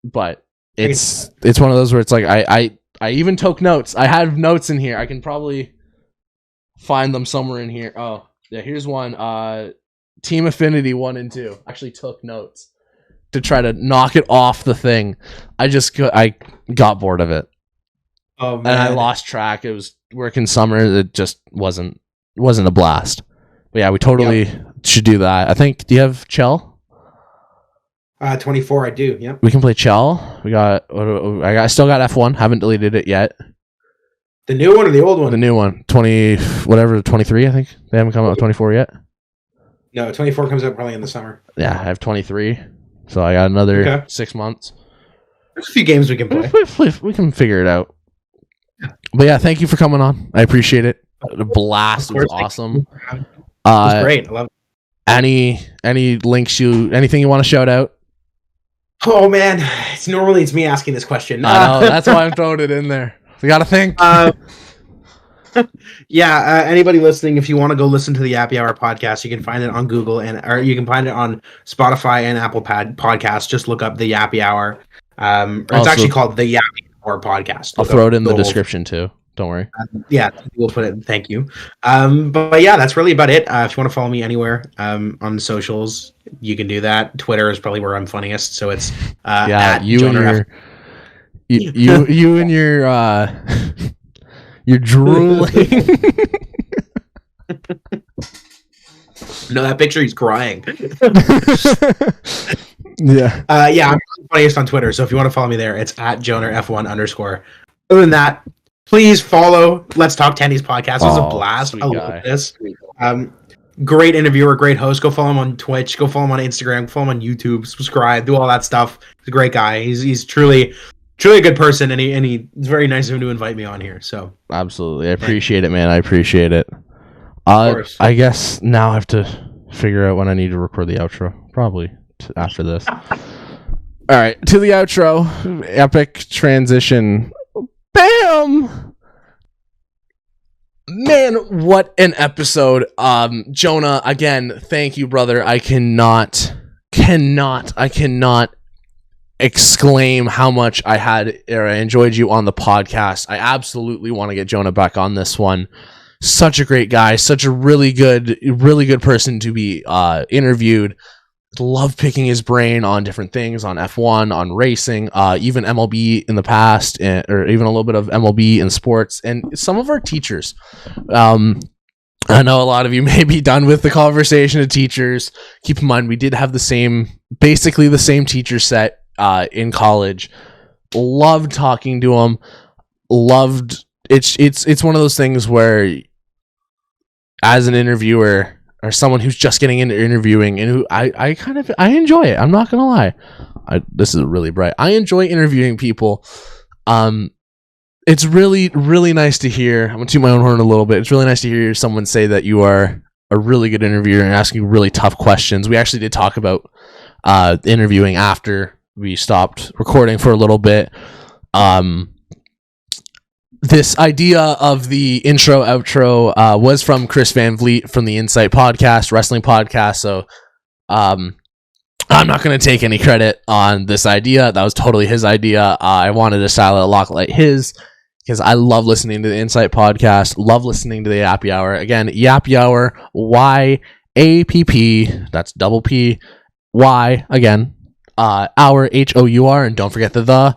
But it's one of those where it's like I even took notes. I have notes in here. I can probably find them somewhere in here. Oh, yeah, here's one. Team Affinity 1 and 2. Actually took notes to try to knock it off the thing. I got bored of it. Oh man. And I lost track. It was working summer. It just wasn't a blast. But yeah, we totally should do that. I think, do you have Chell? 24, I do. Yep. We can play Chell. I still got F1. Haven't deleted it yet. The new one or the old one? The new one. 23, I think. They haven't come out with 24 yet. No, 24 comes out probably in the summer. Yeah, I have 23. So I got another 6 months. There's a few games we can play. We can figure it out. But yeah, thank you for coming on. I appreciate it. The blast was awesome. It was great. I love it. Any links anything you want to shout out? Oh man, it's me asking this question. I know, that's why I'm throwing it in there. We gotta think. Anybody listening, if you want to go listen to the Yappy Hour podcast, you can find it on Google or you can find it on Spotify and Apple Podcasts. Just look up the Yappy Hour. It's actually called the Yappy Hour podcast. I'll throw it in the description too. Don't worry. We'll put it. Thank you. But yeah, that's really about it. If you want to follow me anywhere on socials, you can do that. Twitter is probably where I'm funniest, so it's at JonerF1. You and you're drooling. No, that picture, he's crying. I'm funniest on Twitter, so if you want to follow me there, it's at JonerF1_. Other than that, please follow Let's Talk Tendie's podcast. It was a blast. I love this. Great interviewer, great host. Go follow him on Twitch. Go follow him on Instagram. Follow him on YouTube. Subscribe. Do all that stuff. He's a great guy. He's truly a good person, and it's very nice of him to invite me on here. So absolutely, I appreciate it, man. I appreciate it. I guess now I have to figure out when I need to record the outro. Probably after this. All right, to the outro. Epic transition. Bam! Man, what an episode. Jonah, again, thank you, brother. I cannot exclaim how much I enjoyed you on the podcast. I absolutely want to get Jonah back on this one. Such a great guy, such a really good person to be interviewed. Love picking his brain on different things, on F1, on racing, even MLB in the past, or even a little bit of MLB in sports, and some of our teachers. I know a lot of you may be done with the conversation of teachers. Keep in mind, we did have basically the same teacher set in college. Loved talking to them. It's one of those things where, as an interviewer, or someone who's just getting into interviewing, and who I enjoy it. I'm not gonna lie. This is really bright. I enjoy interviewing people. It's really, really nice to hear. I'm gonna toot my own horn a little bit. It's really nice to hear someone say that you are a really good interviewer and asking really tough questions. We actually did talk about interviewing after we stopped recording for a little bit. This idea of the intro outro was from Chris Van Vliet from the Insight podcast, wrestling podcast. So I'm not going to take any credit on this idea. That was totally his idea. I wanted to style it a lot like his, because I love listening to the Insight podcast, love listening to the Yappy Hour. Again, Yappy Hour, YAPP, that's double P, Y, again, hour, HOUR, and don't forget the.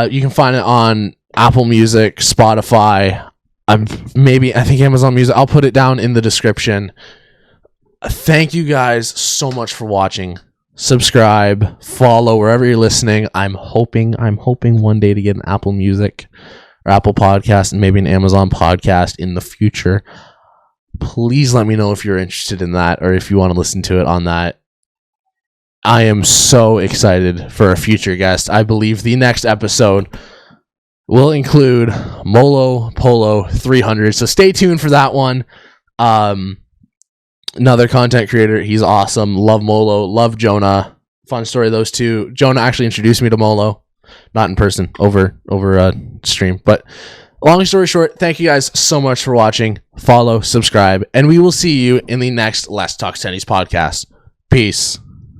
You can find it on Apple Music, Spotify, I think Amazon Music. I'll put it down in the description. Thank you guys so much for watching. Subscribe, follow wherever you're listening. I'm hoping one day to get an Apple Music or Apple Podcast and maybe an Amazon Podcast in the future. Please let me know if you're interested in that, or if you want to listen to it on that. I am so excited for a future guest. I believe the next episode will include Molo Polo 300, so stay tuned for that one. Another content creator. He's awesome. Love Molo. Love Jonah. Fun story, those two. Jonah actually introduced me to Molo. Not in person, over stream. But Long story short, thank you guys so much for watching. Follow, subscribe, and we will see you in the next Let's Talk Tendies podcast. Peace.